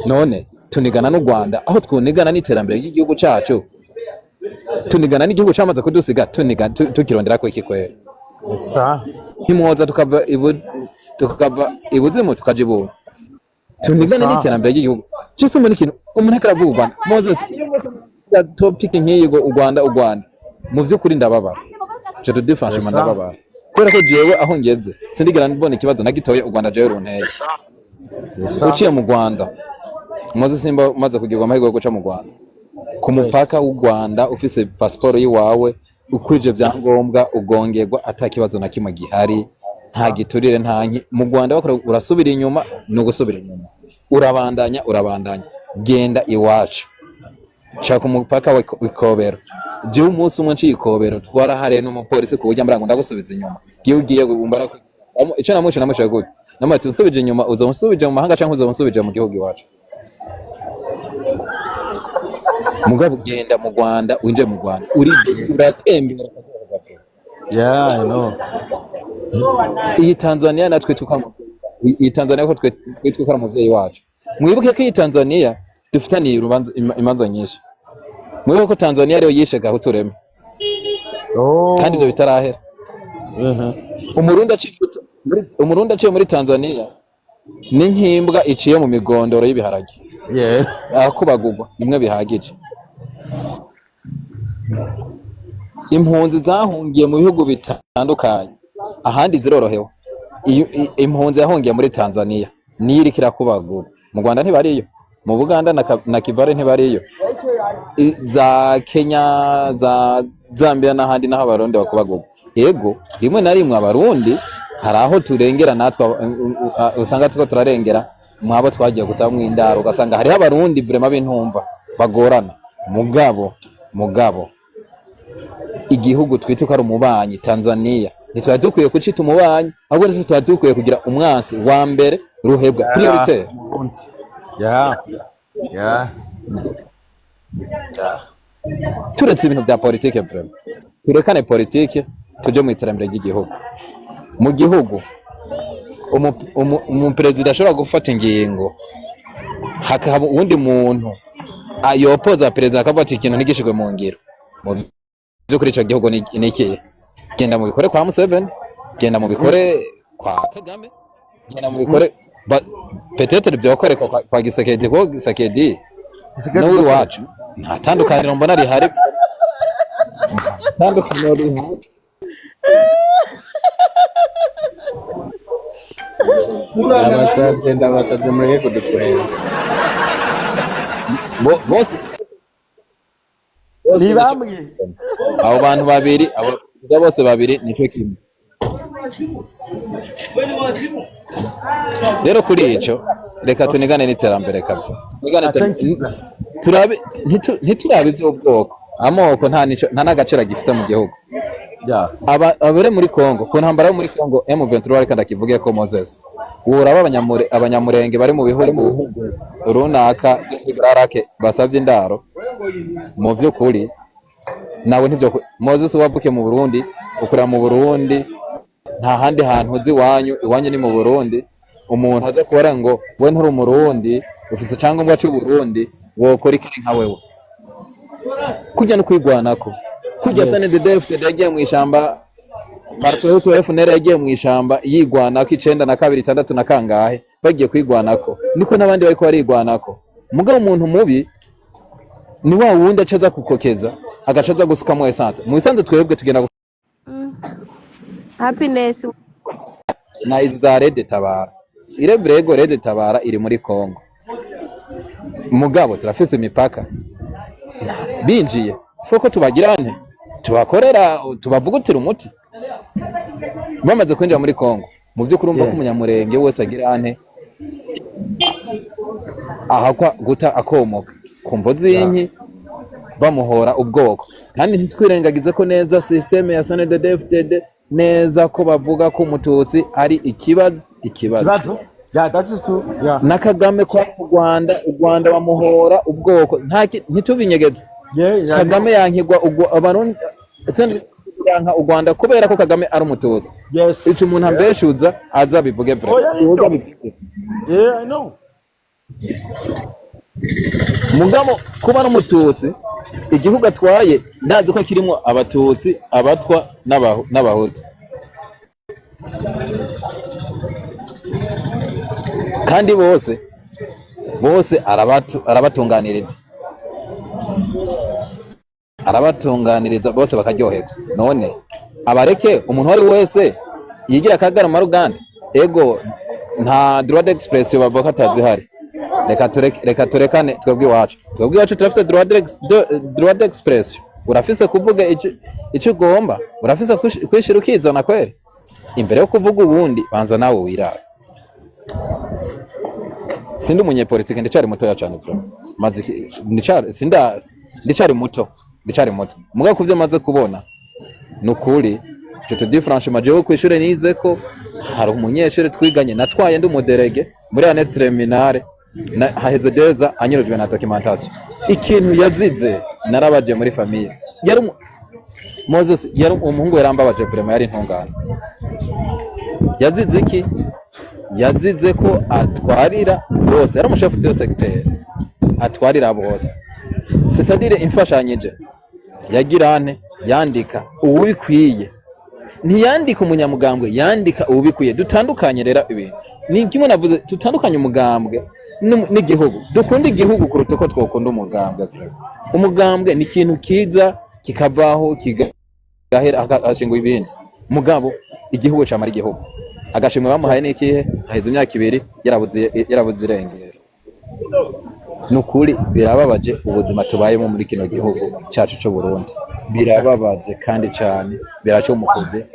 none tunigana n'u Rwanda aho twunigana n'iterambere ry'igihugu cacu tunigana n'igihugu cyamaze kudusiga tukirondera ko ikikwera ntimwoza tukava ibuzimu tukaja ibuntu tunigana n'iterambere ry'igihugu cyose muri kintu umuntu akaravuga u Rwanda Moses topic nk'iyigo u Rwanda mu vy'ukuri ndababara je te défense ndababara kubera ko jewe aho ngeze sindigera mbona ikibazo nagitoye u Rwanda jewe runteye uciye mu Rwanda Moses simba maze kugirwa amahirwe yo guca mu Rwanda ku mupaka w'u Rwanda ufise passport yiwawe ukwije vyangombwa ugongerwa atakibazo na kimwe gihari nta giturire ntanki mu Rwanda bakora urasubira inyuma no gusubira inyuma urabandanya genda iwacu shaka umupaka w'Ikobero je umunsi umwe ncikobero twarahare n'umupolisi ku buryo mbarango ndagusubiza inyuma giye ugiye gumbara ico namushe namushe gute namati usubije inyuma uzomusubije mu mahanga canke uzomusubije mu gihugu iwacu mugabo genda mu Rwanda winje mu Rwanda uratembera I know iyi Tanzania natwe iyi Tanzania ko twitwa muvyeyi wacu mwibuke ko iyi Tanzania dufitaniye urubanza imanza nyinshi mwibuke ko Tanzania rero yishega aho tureme kandi ibyo bitarahera umurundi aciye muri Tanzania ni nkimbwa iciye mu migondoro y'ibiharage akubagurwa imwe bihagije impunzi zahungiye mu bihugu bitandukanye ahandi zirorohewe impunzi yahungiye muri Tanzania niyo iriko irakubagura mu Rwanda ntibariyo mu Buganda na Kivale ntibariyo za Kenya za Zambia n'ahandi naho abarundi bakubagurwa yego rimwe na rimwe abarundi hari aho turengera natwe usanga tuko turarengera mwabo twagiye gusaba mwindaro ugasanga hari abarundi vraiment bintumva bagorana mugabo igihugu twituka ari umubanyi Tanzania nitwa dukwiye kucita umubanyi ahubwo nitwa dukwiye kugira umwansi wa mbere ruhebwa priorite turetse ibintu bya politike vraiment turekane politike tuje mu iterambere ry'igihugu mu gihugu umuperezida ashobora gufata ingingo hakaba uwundi muntu ayopoza perezida akafata ikintu ntigishijwe mu ngiro byo kuri ico gihugu ni iki genda mu bikore kwa Museveni genda mu bikore kwa Kagame genda mu bikore peut-être byokore kwa Gisekedi ko Gisekedi no wacu nta tandukaniro mbona rihari tandukaniro rihari ndabasabye mureke kuduturenza bose ni bamwe abo bantu babiri abo bose babiri nico kimwe rero kuri ico reka tunigane n'iterambere kabisa turabe ntiturabe iby'ubwoko amoko nta n'agaciro gifite mu gihugu abare muri Kongo ku ntambara yo muri Kongo M23 ariko ndakivuge ko Moses uraba abanyamurenge bari mu bihugu runaka by'Igarake basavye indaro mu vy'ukuri nawe ntibyo Moses wavuke mu Burundi ukura mu Burundi nta handi hantu uzi iwanyu ni mu Burundi umuntu aza kubara ngo we nturi umurundi ufise icyangombwa cy'u Burundi wokora iki nka wewe kujya no kwigwanako kujya SNDD-FDD yagiye mu ishamba Partout FNL yagiye mu ishamba yigwanako 9 na 2 6 na kangahe bagiye kwigwanako niko nabandi bariko barigwanako mugabo umuntu mubi ni wa wundi acaza kukokeza agacaza gusukamo essence mu essence twebwe tugenda happiness na izare de tabara irebrego rede tabara iri muri Kongo mugabo turafise imipaka binjiye foko tubagirane tubakorera tubavugutira umuti bamaze kwinjira muri Kongo mu by'ukuri umva ko umunyamurenge wese agirane ahakwa guta akomoka kumvo zinki bamuhora ubwoko kandi ntitwirengagize ko neza systeme ya SNDD-FDD neza ko bavuga ko umututsi ari ikibazo. Kibazo? Yeah, that is true. Yeah. Na Kagame kwa mu Rwanda, u Rwanda bamuhora ubwoko ntitubinyegeze. Yeah. Kagame yankigwa abarundi yanka u Rwanda kubera ko Kagame ari umututsi. Yes. Ico umuntu ambeshuza azabivuge vre. Yeah, I know. Mugamo kuba n'umututsi igihugu atwaye ndazi ko kirimo abatutsi, abatwa n'abahutu. Kandi bose arabatunganiriza bose bakaryoherwa. None abareke umuntu wari wese yigira Kagarama Ruganda, ego nta droit d'expression bavuga atazihari. Reka turekane twebwe iwacu turafise droit d'expression. Urafise kuvuga icyo ugomba, urafise kwishira ukizana kweri. Imbere yo kuvuga ubundi banza nawe wirara. Sindi umunyepolitike, ndicari muto cyane bro. Ndicari muto. Muga kuvyo maze kubona nukuri je te dis franchement, jewe kwishure nize ko hari umunyeshure twiganye natwaye ndi umuderege muri année terminale haheze deza anyurujwe na documentation. Ikintu yazize narabaje muri famille. Moses yari umuhungu yarambabaje vraiment, yari intungane. Yazize iki? Yazize ko atwarira bose, yari umushefu de secteur, atwarira bose. C'est-à-dire imfashanyije yagirane yandika ubikwiye, ntiyandika umunyamugambwe, yandika ubikwiye. Dutandukanye rero ibintu ni kimwe navuze, tutandukanye umugambwe n'igihugu. Dukunda igihugu kuruta ko twokunda umugambwe. Umugambwe ni ikintu kiza kikavaho kigahera akashingwa ibindi. Mugabo igihugu camara igihugu, agashimwe bamuhaye n'ikihe haheze imyaka 2 yarabuze irengero. Nukuri birababaje ubuzima tubayemo muri kino gihugu cyacu cyo Burundi, birababaje kandi cyane biracomukuje.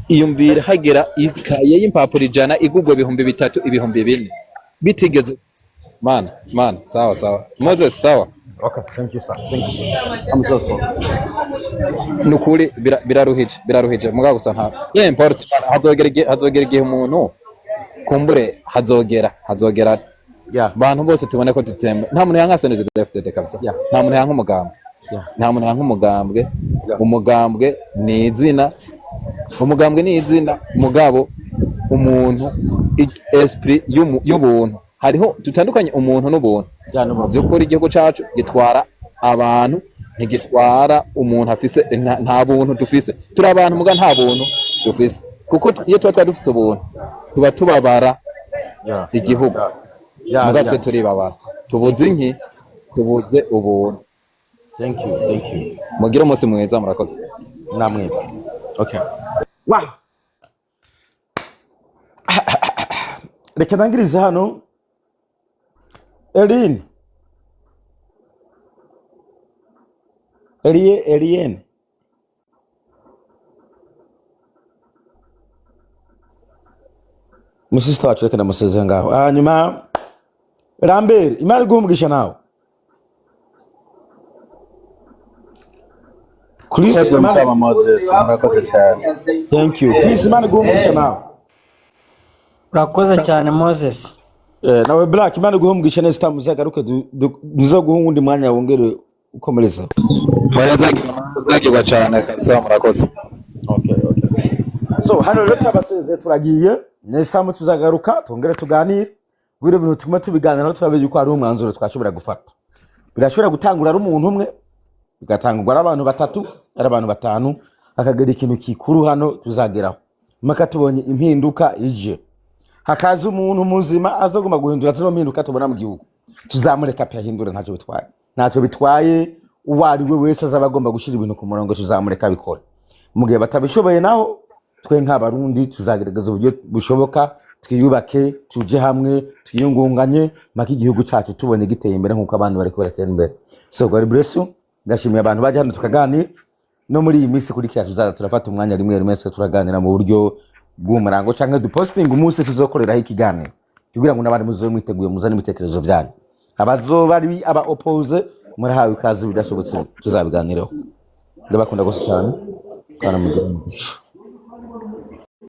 Iyumvira hagera ikaye y'impapuro 100 igugwa 3,000 4,000 bitigeze. Man, sawa Moses, sawa. Okay, thank you sir. I'm so sorry. Nukuri biraruhije muga gusa nta import hazogera igihe umuntu kumbure hazogera bantu bose tubone ko tutemba. Nta muntu yanka senede FDD kabisa. Nta muntu yanka umugambwe. Nta muntu yanka umugambwe. Umugambwe ni izina. Mugabo umuntu esprit y'ubuntu. Hariho tutandukanye umuntu n'ubuntu. Byukuri igihugu cacu gitwara abantu, ntigitwara umuntu afise nta buntu dufise. Turi abantu muga nta buntu dufise. Kuko iyo tuba dufise ubuntu tuba tubabara igihugu. Muga twe turi babara. Tubuze ubuntu. Thank you. Mugira umunsi mwiza, murakoze. Namwe. Okay. Wow. Reka ndangirize hano. Eliane. Musista wacu reka ndamusezera ngaho. Hanyuma Lambert, Imana iguhumugisha nawe. Chris, Imana Moses, murakoze cyane. Thank you. Chris, Imana iguhumugisha nawe. Urakoze cyane Moses. Nawe Black, Imana iguhumugisha neza, tamuzagaruke duzoguha undi mwanya wongere ukomereza. Murazagira cyane kabisa, murakoze. Okay. So hano rero twabasezeye turagiye. Nesta mu tuzagaruka tongere tuganire. Bwire bintu tuma tubiganira turabeje ko ari umwanzuro twashobora gufata. Birashobora gutangura ari umuntu umwe, bigatangurwa ari abantu 3, ari abantu 5, akagera ikintu kikuru hano tuzageraho. Maka tubonye impinduka ije. Hakaza umuntu muzima azoguma guhindura tino mpinduka tubona mu gihugu. Tuzamureka pe ahindura ntacyo bitwaye uwari we wese azabagomba gushira ibintu ku murongo, tuzamureka bikora. Mugihe batabishoboye naho twe nk'abarundi tuzagerageza uburyo bushoboka, twiyubake, tuje hamwe, twiyungunganye, maka igihugu cyacu tubone giteye imbere nkuko abantu bari kubatera imbere. So God bless you. Ndashimiye abantu baje hano tukaganira. No muri iyi minsi kuri kiyacu tuzaza turafata umwanya rimwe turaganira mu buryo bw'umurango cyangwa duposting umunsi tuzokoreraho ikiganiro. Kugira ngo nabandi muzo mwiteguye muzane ibitekerezo byanyu. Abazoba ari aba oppose murahawe ikaze bidashobotse tuzabiganiraho. Ndabakunda gose cyane. Kana mugira.